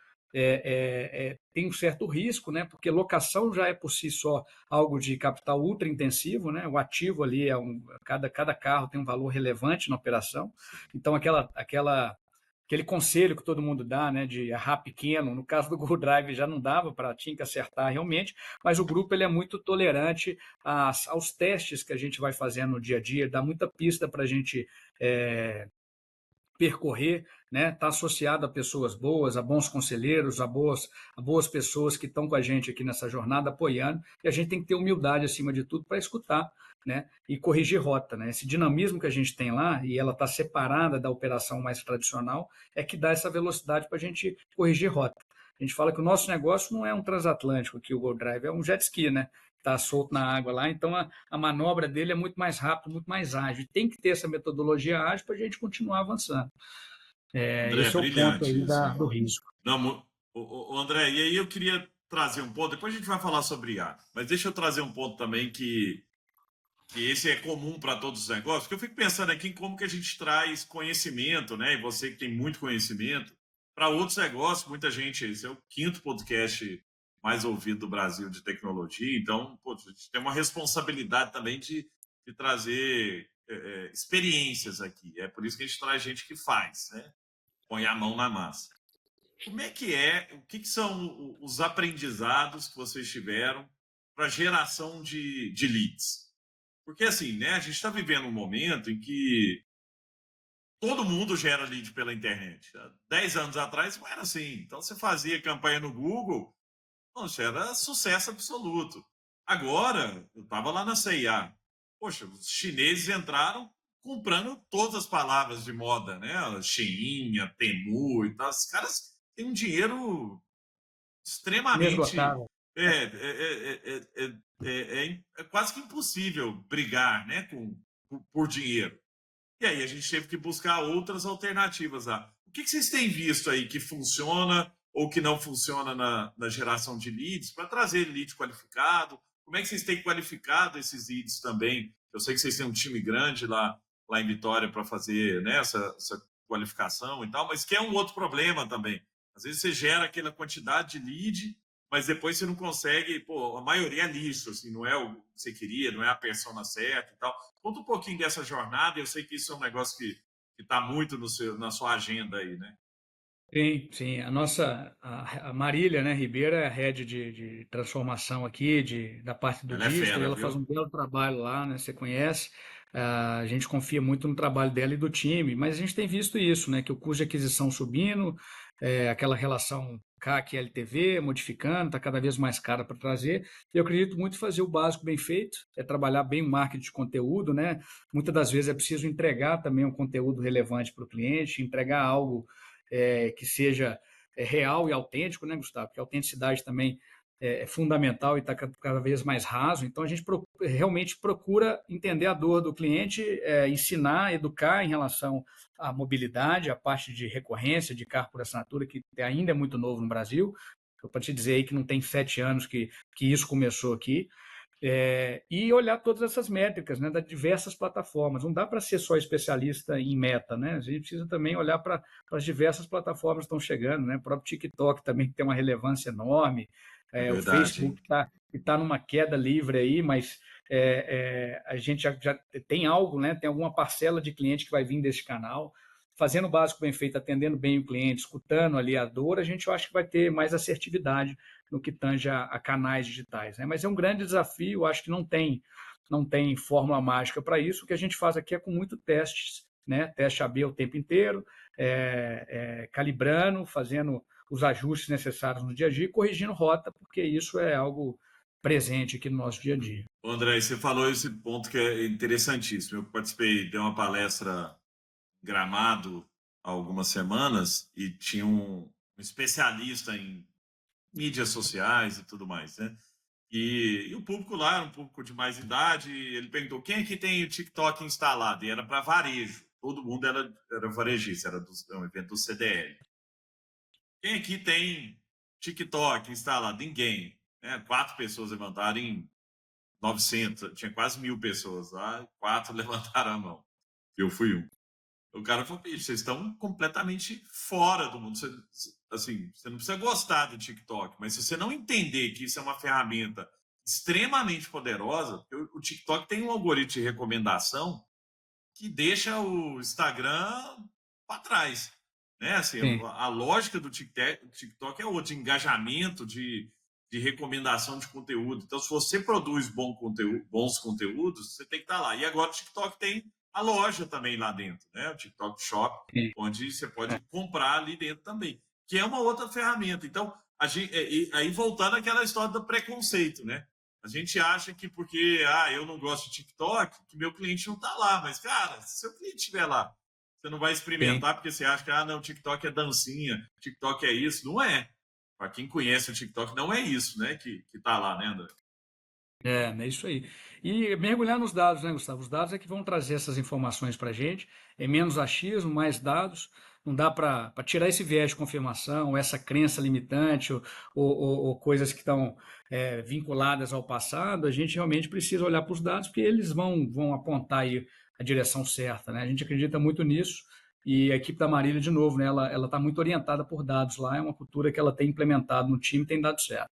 tem um certo risco, né? Porque locação já é por si só algo de capital ultra intensivo, né? O ativo ali cada carro tem um valor relevante na operação. Então aquele conselho que todo mundo dá, né, de errar pequeno, no caso do Google Drive já não dava, tinha que acertar realmente, mas o grupo ele é muito tolerante aos testes que a gente vai fazendo no dia a dia, dá muita pista para a gente percorrer, né? Está associado a pessoas boas, a bons conselheiros, a boas pessoas que estão com a gente aqui nessa jornada apoiando, e a gente tem que ter humildade acima de tudo para escutar, né? E corrigir rota, né? Esse dinamismo que a gente tem lá, e ela está separada da operação mais tradicional, é que dá essa velocidade para a gente corrigir rota. A gente fala que o nosso negócio não é um transatlântico, que o GoDrive é um jet ski, né? Está solto na água lá, então a manobra dele é muito mais rápida, muito mais ágil. Tem que ter essa metodologia ágil para a gente continuar avançando. André, Esse é o ponto brilhante aí isso, do hein? risco. Não, André, e aí eu queria trazer um ponto, depois a gente vai falar sobre IA, mas deixa eu trazer um ponto também que esse é comum para todos os negócios, porque eu fico pensando aqui em como que a gente traz conhecimento, né? E você que tem muito conhecimento, para outros negócios, muita gente, esse é o quinto podcast mais ouvido do Brasil de tecnologia, então, pô, a gente tem uma responsabilidade também de trazer experiências aqui. É por isso que a gente traz gente que faz, né? Põe a mão na massa. Como é, o que são os aprendizados que vocês tiveram para geração de leads? Porque assim, né, a gente está vivendo um momento em que todo mundo gera lead pela internet. Há 10 anos atrás não era assim. Então você fazia campanha no Google, nossa, era sucesso absoluto. Agora, eu estava lá na CIA. Poxa, os chineses entraram comprando todas as palavras de moda, né? Shein, Temu e tal. Os caras têm um dinheiro extremamente. Inesgotável. É quase que impossível brigar, né, por dinheiro. E aí a gente teve que buscar outras alternativas lá. O que vocês têm visto aí que funciona ou que não funciona na geração de leads para trazer lead qualificado? Como é que vocês têm qualificado esses leads também? Eu sei que vocês têm um time grande lá em Vitória para fazer, né, essa qualificação e tal, mas que é um outro problema também. Às vezes você gera aquela quantidade de lead, mas depois você não consegue, pô, a maioria é lixo, assim, não é o que você queria, não é a persona certa e tal. Conta um pouquinho dessa jornada, eu sei que isso é um negócio que está muito na sua agenda aí, né? Sim, sim. A Marília, né, Ribeiro é a head de transformação aqui, da parte do Ela é digital, e fera, ela faz viu? um belo trabalho lá, né, você conhece. A gente confia muito no trabalho dela e do time, mas a gente tem visto isso, né, que o custo de aquisição subindo, aquela relação CAC e LTV modificando, está cada vez mais cara para trazer. Eu acredito muito em fazer o básico bem feito, é trabalhar bem o marketing de conteúdo, né? Muitas das vezes é preciso entregar também um conteúdo relevante para o cliente, entregar algo que seja real e autêntico, né, Gustavo? Porque a autenticidade também é fundamental e está cada vez mais raso. Então, a gente realmente procura entender a dor do cliente, ensinar, educar em relação à mobilidade, à parte de recorrência de carro por assinatura, que ainda é muito novo no Brasil. Eu para te dizer aí que não tem 7 anos que isso começou aqui. E olhar todas essas métricas, né, das diversas plataformas. Não dá para ser só especialista em meta, né? A gente precisa também olhar para as diversas plataformas que estão chegando, né? O próprio TikTok também tem uma relevância enorme, É o verdade, Facebook hein? tá numa queda livre aí, mas a gente já tem algo, né? Tem alguma parcela de cliente que vai vir desse canal. Fazendo o básico bem feito, atendendo bem o cliente, escutando ali a dor, a gente eu acho que vai ter mais assertividade no que tange a canais digitais, né? Mas é um grande desafio, acho que não tem fórmula mágica para isso. O que a gente faz aqui é com muito testes, né? Teste AB o tempo inteiro, calibrando, fazendo os ajustes necessários no dia a dia e corrigindo rota, porque isso é algo presente aqui no nosso dia a dia. Ô, André, você falou esse ponto que é interessantíssimo. Eu participei de uma palestra em Gramado há algumas semanas e tinha um especialista em mídias sociais e tudo mais, né? E o público lá era um público de mais idade. Ele perguntou quem é que tem o TikTok instalado? E era para varejo. Todo mundo era varejista, era um evento do CDL. Quem aqui tem TikTok instalado? Ninguém. Né? 4 pessoas levantaram em 900. Tinha quase 1.000 pessoas lá. 4 levantaram a mão. Eu fui um. O cara falou, bicho, vocês estão completamente fora do mundo. Assim, você não precisa gostar do TikTok, mas se você não entender que isso é uma ferramenta extremamente poderosa, porque o TikTok tem um algoritmo de recomendação que deixa o Instagram para trás. Né? Assim, Sim, a lógica do TikTok é outra, de engajamento, de recomendação de conteúdo. Então, se você produz bons conteúdos, você tem que estar lá. E agora o TikTok tem a loja também lá dentro, né? O TikTok Shop, sim. onde você pode comprar ali dentro também, que é uma outra ferramenta. Então, aí voltando àquela história do preconceito, né? A gente acha que porque eu não gosto de TikTok, que meu cliente não está lá. Mas, cara, se seu cliente estiver lá, você não vai Sim. experimentar porque você acha que não, TikTok é dancinha, TikTok é isso. Não é. Para quem conhece o TikTok, não é isso, né? Que tá lá, né, André? É isso aí. E mergulhar nos dados, né, Gustavo? Os dados é que vão trazer essas informações para a gente. É menos achismo, mais dados. não dá para tirar esse viés de confirmação, essa crença limitante ou coisas que estão vinculadas ao passado. A gente realmente precisa olhar para os dados, porque eles vão apontar aí a direção certa, né? A gente acredita muito nisso. E a equipe da Marília, de novo, né, ela está muito orientada por dados lá, é uma cultura que ela tem implementado no time e tem dado certo.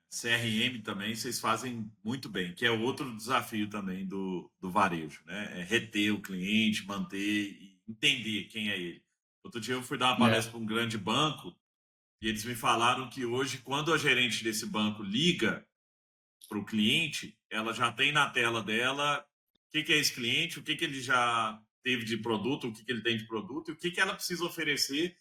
CRM também vocês fazem muito bem, que é outro desafio também do varejo, né? É reter o cliente, manter e entender quem é ele. Outro dia eu fui dar uma É, palestra para um grande banco e eles me falaram que hoje, quando a gerente desse banco liga para o cliente, ela já tem na tela dela o que é esse cliente, o que ele já teve de produto, o que ele tem de produto e o que ela precisa oferecer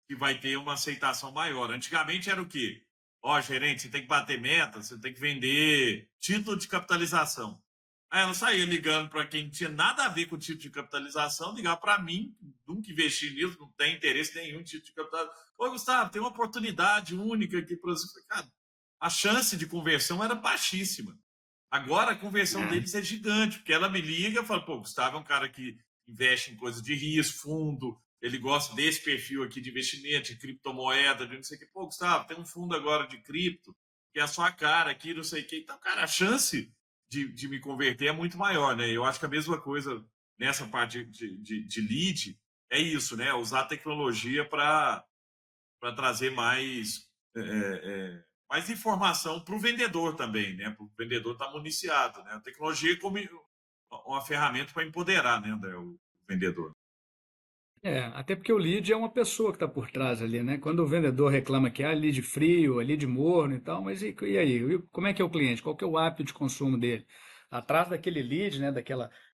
que vai ter uma aceitação maior. Antigamente era o quê? Ó, gerente, você tem que bater meta, você tem que vender título de capitalização. Aí ela saía ligando para quem não tinha nada a ver com o título de capitalização, ligar para mim, nunca investi nisso, não tem interesse nenhum em título de capitalização. Ô, Gustavo, tem uma oportunidade única aqui para você. Cara, a chance de conversão era baixíssima. Agora a conversão é. deles é gigante, porque ela me liga e fala, pô, Gustavo é um cara que investe em coisas de risco, fundo, ele gosta desse perfil aqui de investimento, de criptomoeda, de não sei o que. Pô, Gustavo, tem um fundo agora de cripto, que é a sua cara aqui, não sei o que. Então, cara, a chance de me converter é muito maior, né? Eu acho que a mesma coisa nessa parte de lead é isso, né? Usar a tecnologia para trazer mais informação para o vendedor também, né? Para o vendedor estar municiado, né? A tecnologia como uma ferramenta para empoderar, né, André, o vendedor. Até porque o lead é uma pessoa que está por trás ali, né? Quando o vendedor reclama que lead frio, lead morno e tal, mas e aí? Como é que é o cliente? Qual que é o hábito de consumo dele? Atrás daquele lead, né?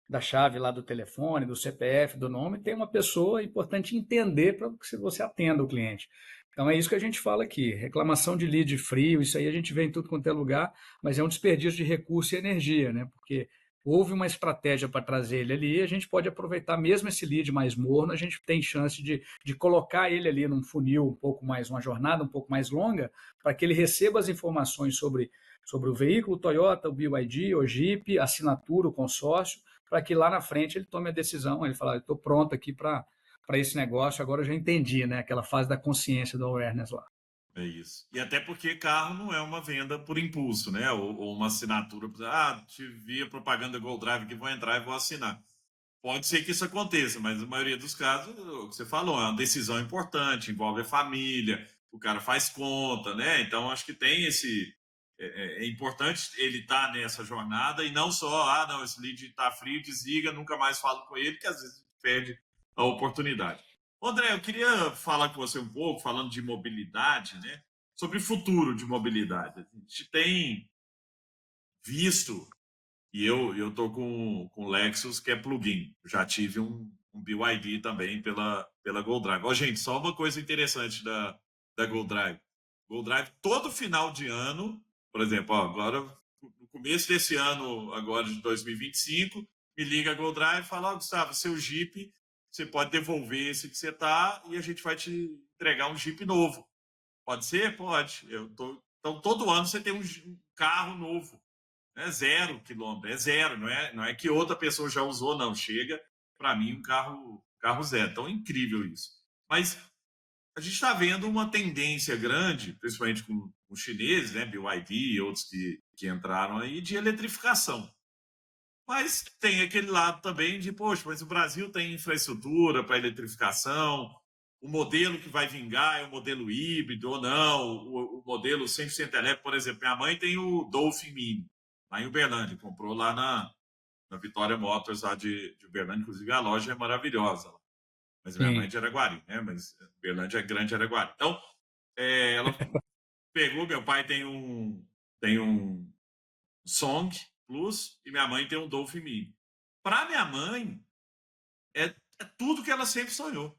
Da chave lá do telefone, do CPF, do nome, tem uma pessoa. É importante entender para que você atenda o cliente. Então é isso que a gente fala aqui. Reclamação de lead frio, isso aí a gente vê em tudo quanto é lugar, mas é um desperdício de recurso e energia, né? Porque houve uma estratégia para trazer ele ali, a gente pode aproveitar mesmo esse lead mais morno, a gente tem chance de colocar ele ali num funil um pouco mais, uma jornada um pouco mais longa, para que ele receba as informações sobre o veículo, o Toyota, o BYD, o Jeep, a assinatura, o consórcio, para que lá na frente ele tome a decisão, ele fala, estou pronto aqui para esse negócio, agora eu já entendi, né? Aquela fase da consciência do awareness lá. É isso. E até porque carro não é uma venda por impulso, né? Ou uma assinatura. Te vi a propaganda Gold Drive que vou entrar e vou assinar. Pode ser que isso aconteça, mas na maioria dos casos, o que você falou, é uma decisão importante, envolve a família, o cara faz conta, né? Então, acho que tem esse. É importante ele estar nessa jornada e não só, não, esse lead está frio, desliga, nunca mais falo com ele, que às vezes perde a oportunidade. André, eu queria falar com você um pouco, falando de mobilidade, né? Sobre o futuro de mobilidade. A gente tem visto e eu tô com o Lexus, que é plug-in. Já tive um BYD também pela Gold Drive. Ó, gente, só uma coisa interessante da Gold Drive. Gold Drive, todo final de ano, por exemplo, ó, agora, no começo desse ano, agora de 2025, me liga a Gold Drive e fala, Gustavo, seu Jeep, você pode devolver esse que você tá e a gente vai te entregar um Jeep novo. Pode ser? Pode. Então, todo ano você tem um carro novo. É 0 quilômetro, é zero, não é que outra pessoa já usou, não. Chega, para mim, um carro zero. Então é incrível isso. Mas a gente está vendo uma tendência grande, principalmente com os chineses, né, BYD e outros que entraram aí, de eletrificação. Mas tem aquele lado também de, poxa, mas o Brasil tem infraestrutura para eletrificação, o modelo que vai vingar é o modelo híbrido ou não, o modelo 100% elétrico, por exemplo. Minha mãe tem o Dolphin Mini, lá em Uberlândia, comprou lá na Vitória Motors, lá de Uberlândia, inclusive a loja é maravilhosa. Mas minha mãe é Sim. de Araguari, né? Mas Uberlândia é grande Araguari. Então, ela pegou, meu pai tem um Song Plus e minha mãe tem um Dolphin Mini. Para minha mãe, é tudo que ela sempre sonhou.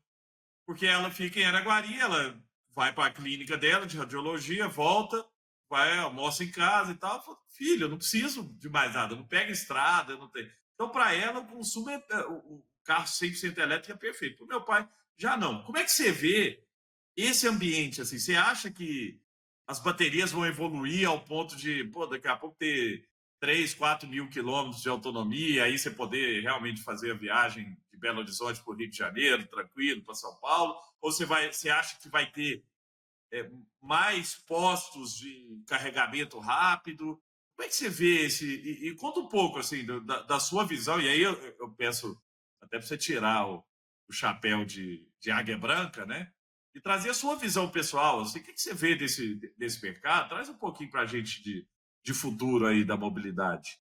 Porque ela fica em Araguari, ela vai para a clínica dela de radiologia, volta, vai, almoça em casa e tal. Fala, filho, eu não preciso de mais nada, eu não pego estrada, eu não tenho. Então, para ela, o consumo o carro 100% elétrico é perfeito. Para o meu pai, já não. Como é que você vê esse ambiente assim? Você acha que as baterias vão evoluir ao ponto de, pô, daqui a pouco ter 3, 4 mil quilômetros de autonomia, aí você poder realmente fazer a viagem de Belo Horizonte para o Rio de Janeiro, tranquilo, para São Paulo? Ou você acha que vai ter mais postos de carregamento rápido? Como é que você vê esse... E conta um pouco assim, da sua visão, e aí eu peço até para você tirar o chapéu de águia branca, né? E trazer a sua visão pessoal. Assim, o que você vê desse mercado? Traz um pouquinho para a gente de futuro aí da mobilidade.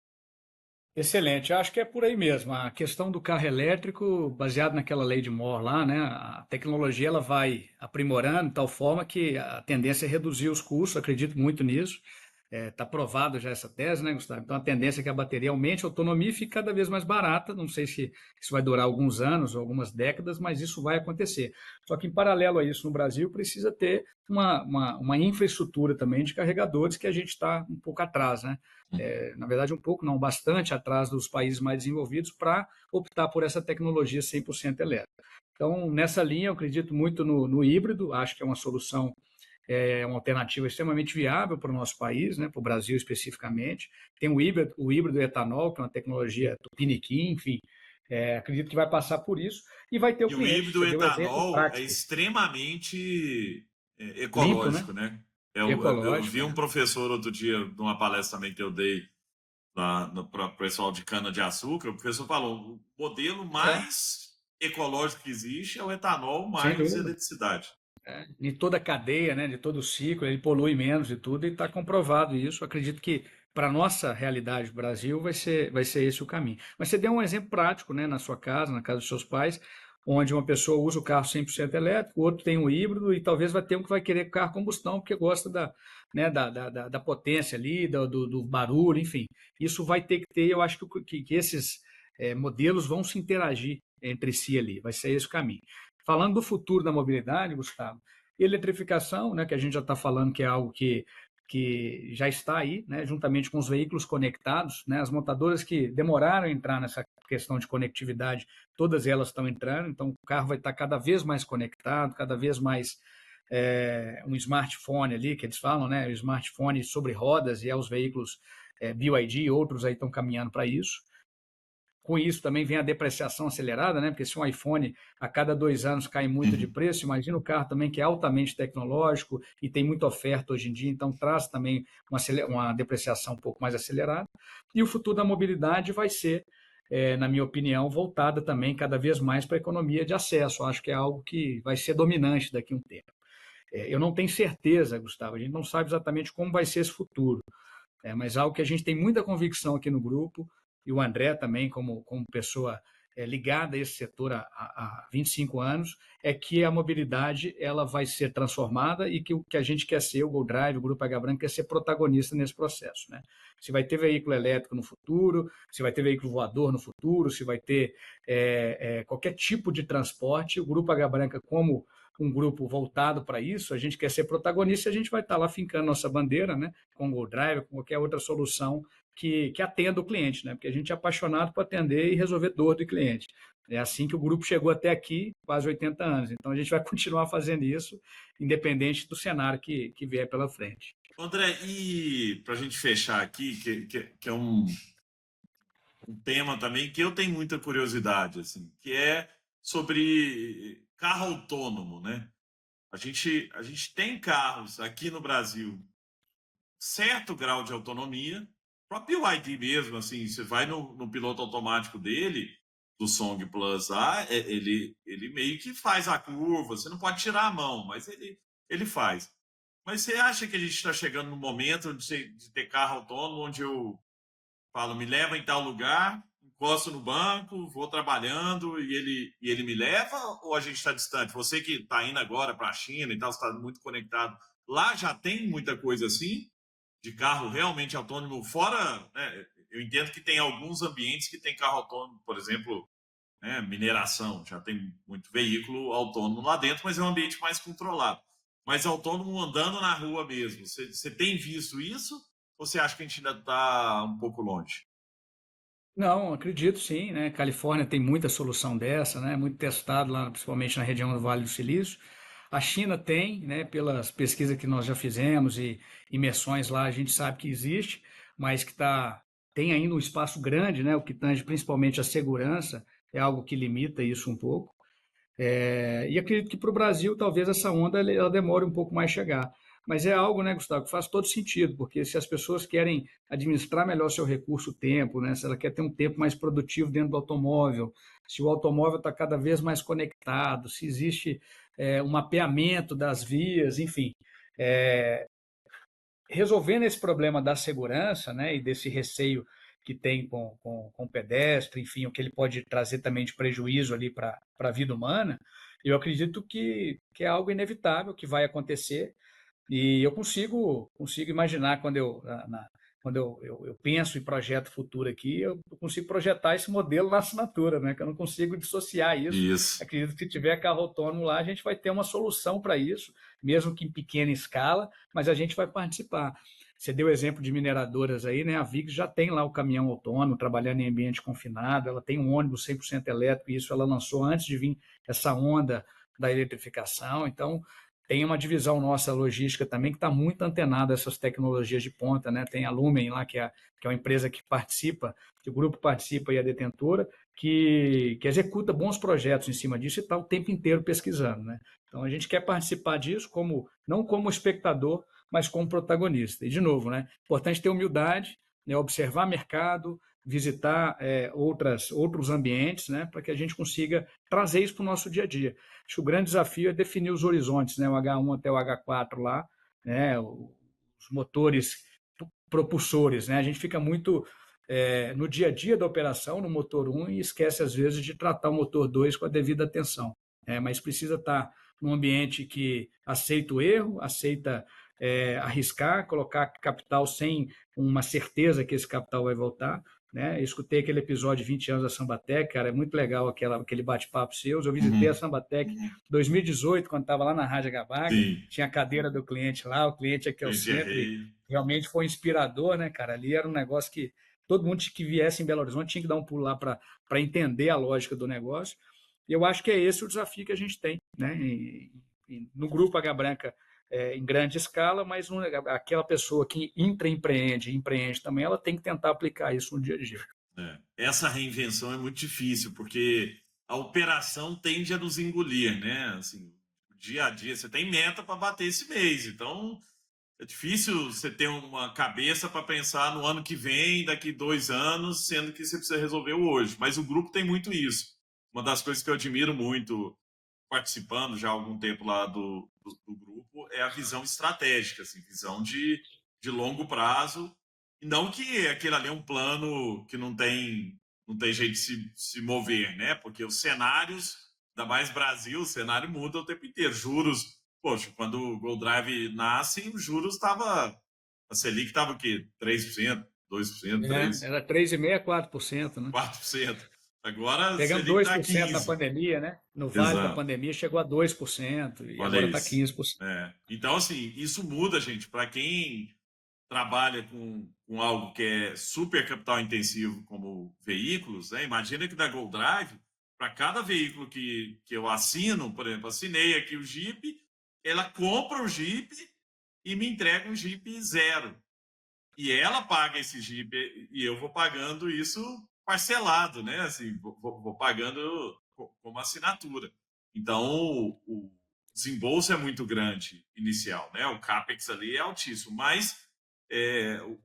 Excelente, acho que é por aí mesmo. A questão do carro elétrico, baseado naquela lei de Moore lá, né? A tecnologia ela vai aprimorando de tal forma que a tendência é reduzir os custos, acredito muito nisso. Está provado já essa tese, né, Gustavo? Então a tendência é que a bateria aumente, a autonomia fique cada vez mais barata. Não sei se isso vai durar alguns anos ou algumas décadas, mas isso vai acontecer. Só que em paralelo a isso, no Brasil, precisa ter uma infraestrutura também de carregadores que a gente está um pouco atrás, né? Na verdade, um pouco, não, bastante atrás dos países mais desenvolvidos para optar por essa tecnologia 100% elétrica. Então, nessa linha, eu acredito muito no híbrido, acho que é uma solução, uma alternativa extremamente viável para o nosso país, né, para o Brasil especificamente. Tem o híbrido etanol, que é uma tecnologia tupiniquim, enfim, acredito que vai passar por isso e vai ter o E o cliente. híbrido Você deu um exemplo etanol é prático, extremamente limpo, né? ecológico, né? Eu Ecológico, vi um professor outro dia, numa palestra também que eu dei para o pessoal de cana-de-açúcar, o professor falou: o modelo mais ecológico que existe é o etanol sem mais dúvida. eletricidade. De toda a cadeia, né, de todo o ciclo, ele polui menos e tudo, e está comprovado isso. Acredito que para a nossa realidade do Brasil vai ser esse o caminho. Mas você deu um exemplo prático, né, na sua casa, na casa dos seus pais, onde uma pessoa usa o carro 100% elétrico, o outro tem um híbrido e talvez vai ter um que vai querer carro combustão porque gosta né, da potência ali, do barulho, enfim. Isso vai ter que ter, eu acho que esses modelos vão se interagir entre si ali, vai ser esse o caminho. Falando do futuro da mobilidade, Gustavo, eletrificação, né, que a gente já está falando que é algo que já está aí, né, juntamente com os veículos conectados, né, as montadoras que demoraram a entrar nessa questão de conectividade, todas elas estão entrando, então o carro vai estar cada vez mais conectado, cada vez mais um smartphone ali, que eles falam, né, o smartphone sobre rodas e os veículos BYD e outros aí estão caminhando para isso. Com isso também vem a depreciação acelerada, né? Porque se um iPhone a cada 2 anos cai muito de Uhum. preço, imagina o carro também que é altamente tecnológico e tem muita oferta hoje em dia, então traz também uma depreciação um pouco mais acelerada. E o futuro da mobilidade vai ser, na minha opinião, voltada também cada vez mais para a economia de acesso. Acho que é algo que vai ser dominante daqui a um tempo. Eu não tenho certeza, Gustavo, a gente não sabe exatamente como vai ser esse futuro. Mas algo que a gente tem muita convicção aqui no grupo, e o André também, como pessoa ligada a esse setor há 25 anos, é que a mobilidade ela vai ser transformada e que o que a gente quer ser, o Go Drive, o Grupo H Branco, quer ser protagonista nesse processo. Né? Se vai ter veículo elétrico no futuro, se vai ter veículo voador no futuro, se vai ter qualquer tipo de transporte, o Grupo H Branca, como um grupo voltado para isso, a gente quer ser protagonista e a gente vai estar lá fincando nossa bandeira, né? Com o Go Drive, com qualquer outra solução que atenda o cliente, né? Porque a gente é apaixonado por atender e resolver dor do cliente. É assim que o grupo chegou até aqui, quase 80 anos. Então a gente vai continuar fazendo isso, independente do cenário que vier pela frente. André, e para a gente fechar aqui, que é um tema também que eu tenho muita curiosidade, assim, que é sobre carro autônomo, né? A gente tem carros aqui no Brasil, certo grau de autonomia, o próprio BYD mesmo, assim, você vai no piloto automático dele, do Song Plus A, ele meio que faz a curva, você não pode tirar a mão, mas ele faz. Mas você acha que a gente está chegando no momento de ter carro autônomo, onde eu falo, me leva em tal lugar, encosto no banco, vou trabalhando e ele me leva? Ou a gente está distante? Você que está indo agora para a China e tal, está muito conectado, lá já tem muita coisa assim, de carro realmente autônomo, fora, né, eu entendo que tem alguns ambientes que tem carro autônomo, por exemplo, né, mineração, já tem muito veículo autônomo lá dentro, mas é um ambiente mais controlado. Mas autônomo andando na rua mesmo, você tem visto isso? Ou você acha que a gente ainda está um pouco longe? Não, acredito sim, né? Califórnia tem muita solução dessa, né? Muito testado lá, principalmente na região do Vale do Silício. A China tem, né? Pelas pesquisas que nós já fizemos e imersões lá, a gente sabe que existe, mas que está tem ainda um espaço grande, né? O que tange principalmente a segurança é algo que limita isso um pouco. E acredito que para o Brasil talvez essa onda ela demore um pouco mais a chegar. Mas é algo, né, Gustavo, que faz todo sentido, porque se as pessoas querem administrar melhor seu recurso tempo, né, se ela quer ter um tempo mais produtivo dentro do automóvel, se o automóvel está cada vez mais conectado, se existe um mapeamento das vias, enfim, é, resolvendo esse problema da segurança, né, e desse receio que tem com o pedestre, enfim, o que ele pode trazer também de prejuízo ali para a vida humana, eu acredito que é algo inevitável, que vai acontecer, e eu consigo imaginar quando eu penso em projeto futuro aqui, eu consigo projetar esse modelo na assinatura, né? Que eu não consigo dissociar isso. Isso. Acredito que se tiver carro autônomo lá, a gente vai ter uma solução para isso, mesmo que em pequena escala, mas a gente vai participar. Você deu exemplo de mineradoras aí, né? A VIX já tem lá o caminhão autônomo trabalhando em ambiente confinado, ela tem um ônibus 100% elétrico, e isso ela lançou antes de vir essa onda da eletrificação. Então, tem uma divisão nossa logística também que está muito antenada a essas tecnologias de ponta, né? Tem a Lumen lá, que é uma empresa que participa, que o grupo participa e a detentora, que executa bons projetos em cima disso e está o tempo inteiro pesquisando, né? Então a gente quer participar disso não como espectador, mas como protagonista. E de novo, né? Importante ter humildade, né? Observar mercado, visitar outros ambientes, né? Para que a gente consiga trazer isso para o nosso dia a dia. Acho que o grande desafio é definir os horizontes, né? O H1 até o H4 lá, né? Os motores propulsores, né? A gente fica muito no dia a dia da operação, no motor 1, e esquece, às vezes, de tratar o motor 2 com a devida atenção. Mas precisa estar num ambiente que aceita o erro, aceita arriscar, colocar capital sem uma certeza que esse capital vai voltar. Né? Eu escutei aquele episódio de 20 anos da Sambatec, cara, é muito legal aquele bate-papo seus. Eu visitei a Uhum. Sambatec em 2018, quando estava lá na Rádio Gabaga, Sim. tinha a cadeira do cliente lá, o cliente aqui é o Cliente é centro, e rei. realmente foi inspirador, né, cara? Ali era um negócio que todo mundo que viesse em Belo Horizonte tinha que dar um pulo lá para entender a lógica do negócio. E eu acho que é esse o desafio que a gente tem, né? No grupo H Branca, em grande escala, mas aquela pessoa que empreende e empreende também, ela tem que tentar aplicar isso no dia a dia. Essa reinvenção é muito difícil, porque a operação tende a nos engolir, né? Assim, dia a dia, você tem meta para bater esse mês, então é difícil você ter uma cabeça para pensar no ano que vem, daqui 2 anos, sendo que você precisa resolver o hoje. Mas o grupo tem muito isso. Uma das coisas que eu admiro muito, participando já há algum tempo lá do grupo, é a visão estratégica, assim, visão de longo prazo. E não que aquele ali é um plano que não tem jeito de se mover, né? Porque os cenários, ainda mais Brasil, o cenário muda o tempo inteiro. Juros, poxa, quando o Gold Drive nasce, os juros estava, a Selic estava o quê? 3%, 2%, 3%, Era 3,5% a 4%, né? 4%. Agora a Pegamos Selic está 2% na 15%. pandemia, né? No vale da Exato. pandemia chegou a 2% e Olha agora está isso. 15%. Então, assim, isso muda, gente. Para quem trabalha com algo que é super capital intensivo, como veículos, né? Imagina que da Gold Drive, para cada veículo que eu assino, por exemplo, assinei aqui o Jeep, ela compra o Jeep e me entrega um Jeep zero. E ela paga esse Jeep e eu vou pagando isso parcelado, né? Assim, vou pagando como assinatura. Então, o desembolso é muito grande inicial, né? O CAPEX ali é altíssimo, mas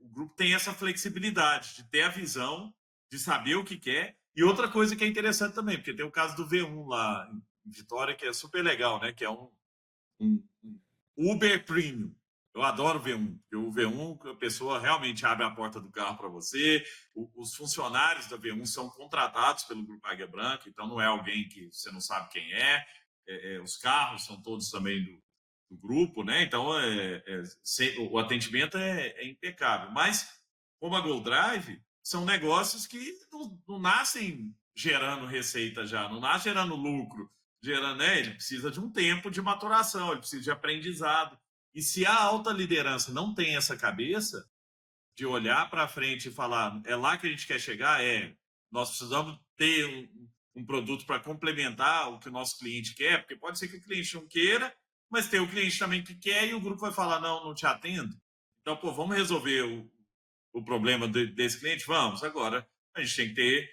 o grupo tem essa flexibilidade de ter a visão, de saber o que quer. E outra coisa que é interessante também, porque tem o caso do V1 lá em Vitória, que é super legal, né? Que é um Uber Premium. Eu adoro o V1, porque o V1, a pessoa realmente abre a porta do carro para você. Os funcionários da V1 são contratados pelo Grupo Águia Branca, então não é alguém que você não sabe quem é. Os carros são todos também do grupo, né? Então o atendimento é impecável. Mas, como a Gold Drive, são negócios que não nascem gerando receita já, não nascem gerando lucro, gerando, né? Ele precisa de um tempo de maturação, ele precisa de aprendizado. E se a alta liderança não tem essa cabeça de olhar para frente e falar, é lá que a gente quer chegar, nós precisamos ter um produto para complementar o que o nosso cliente quer, porque pode ser que o cliente não queira, mas tem o cliente também que quer e o grupo vai falar, não te atendo. Então, pô, vamos resolver o problema desse cliente? Vamos. Agora, a gente tem que ter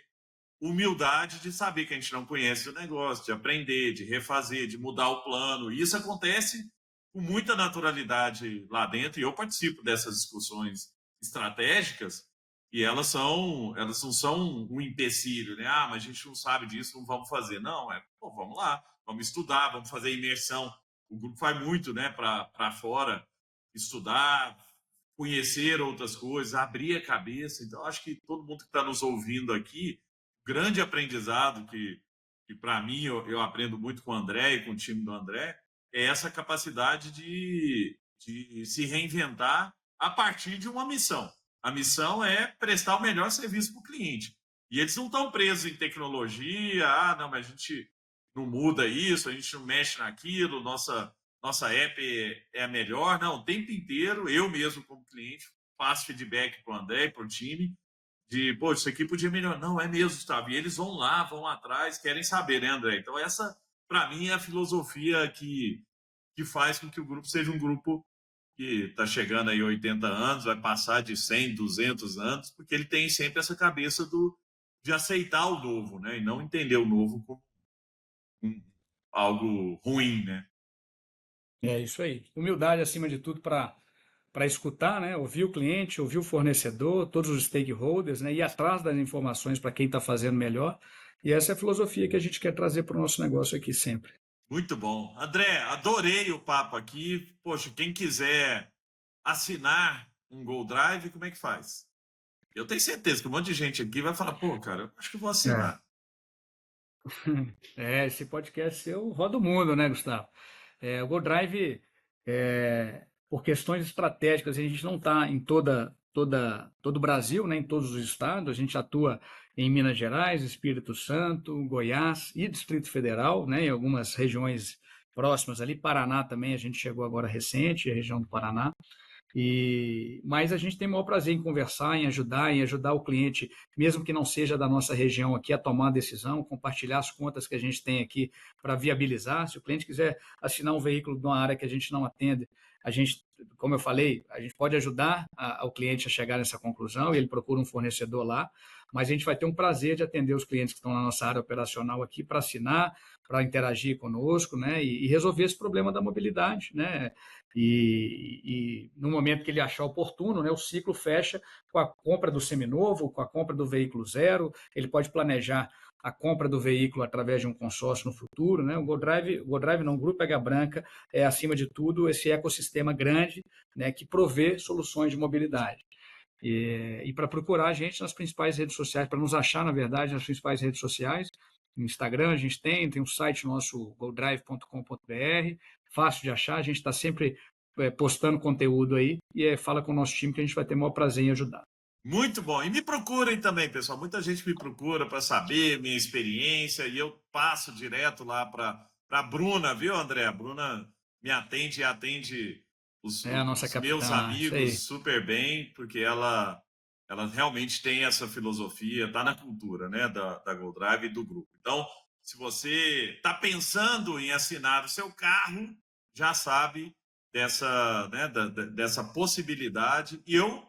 humildade de saber que a gente não conhece o negócio, de aprender, de refazer, de mudar o plano. E isso acontece com muita naturalidade lá dentro, e eu participo dessas discussões estratégicas, e elas não são um empecilho, né? Ah, mas a gente não sabe disso, não vamos fazer. Não, pô, vamos lá, vamos estudar, vamos fazer imersão. O grupo vai muito, né, para fora, estudar, conhecer outras coisas, abrir a cabeça. Então, acho que todo mundo que está nos ouvindo aqui, grande aprendizado que para mim, eu aprendo muito com o André e com o time do André, é essa capacidade de se reinventar a partir de uma missão. A missão é prestar o melhor serviço para o cliente. E eles não estão presos em tecnologia, não, mas a gente não muda isso, a gente não mexe naquilo, nossa app é a melhor. Não, o tempo inteiro, eu mesmo como cliente, faço feedback para o André e para o time, de, pô, isso aqui podia melhorar. Não, é mesmo, Gustavo. E eles vão lá atrás, querem saber, né, André? Então, essa, para mim, é a filosofia que faz com que o grupo seja um grupo que está chegando aí 80 anos, vai passar de 100, 200 anos, porque ele tem sempre essa cabeça de aceitar o novo, né? E não entender o novo como algo ruim, né? É isso aí. Humildade acima de tudo para escutar, né? Ouvir o cliente, ouvir o fornecedor, todos os stakeholders, né? Ir atrás das informações para quem está fazendo melhor. E essa é a filosofia que a gente quer trazer para o nosso negócio aqui sempre. Muito bom. André, adorei o papo aqui. Poxa, quem quiser assinar um Gold Drive, como é que faz? Eu tenho certeza que um monte de gente aqui vai falar, pô, cara, eu acho que eu vou assinar. Esse podcast seu roda o mundo, né, Gustavo? O GoDrive, por questões estratégicas, a gente não está em todo o Brasil, né, em todos os estados, a gente atua em Minas Gerais, Espírito Santo, Goiás e Distrito Federal, né, em algumas regiões próximas ali, Paraná também, a gente chegou agora recente, a região do Paraná. Mas a gente tem o maior prazer em conversar, em ajudar o cliente, mesmo que não seja da nossa região aqui, a tomar a decisão, compartilhar as contas que a gente tem aqui para viabilizar. Se o cliente quiser assinar um veículo de uma área que a gente não atende, a gente, como eu falei, a gente pode ajudar o cliente a chegar nessa conclusão e ele procura um fornecedor lá, mas a gente vai ter um prazer de atender os clientes que estão na nossa área operacional aqui para assinar, para interagir conosco, né, e resolver esse problema da mobilidade, né, e no momento que ele achar oportuno, né, o ciclo fecha com a compra do seminovo, com a compra do veículo zero, ele pode planejar a compra do veículo através de um consórcio no futuro, né? O GoDrive não, o Grupo Águia Branca é, acima de tudo, esse ecossistema grande, né, que provê soluções de mobilidade. E para procurar a gente nas principais redes sociais, para nos achar, na verdade, nas principais redes sociais, no Instagram a gente tem um site nosso, godrive.com.br, fácil de achar, a gente está sempre postando conteúdo aí e fala com o nosso time que a gente vai ter o maior prazer em ajudar. Muito bom. E me procurem também, pessoal. Muita gente me procura para saber minha experiência e eu passo direto lá para a Bruna, viu, André? A Bruna me atende e atende A nossa os meus capitã, isso aí. amigos super bem, porque ela realmente tem essa filosofia, está na cultura, né, da Gold Drive e do grupo. Então, se você está pensando em assinar o seu carro, já sabe dessa, né, dessa possibilidade. E eu,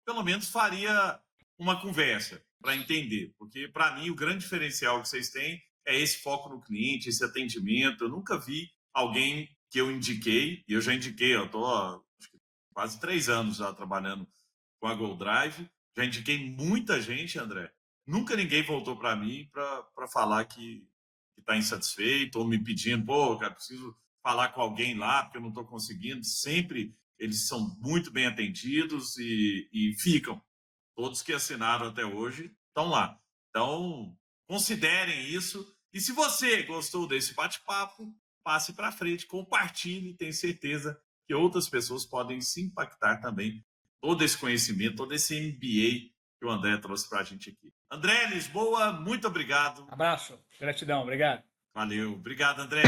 pelo menos, faria uma conversa para entender, porque para mim o grande diferencial que vocês têm é esse foco no cliente, esse atendimento. Eu nunca vi alguém que eu indiquei, e eu já indiquei, eu estou quase 3 anos já trabalhando com a Gold Drive, já indiquei muita gente, André. Nunca ninguém voltou para mim para falar que está insatisfeito ou me pedindo, pô, cara, preciso falar com alguém lá porque eu não estou conseguindo. Sempre eles são muito bem atendidos e ficam. Todos que assinaram até hoje estão lá. Então, considerem isso. E se você gostou desse bate-papo, passe para frente, compartilhe. Tenho certeza que outras pessoas podem se impactar também. Todo esse conhecimento, todo esse MBA que o André trouxe para a gente aqui. André Lisboa, muito obrigado. Abraço, gratidão, obrigado. Valeu, obrigado, André.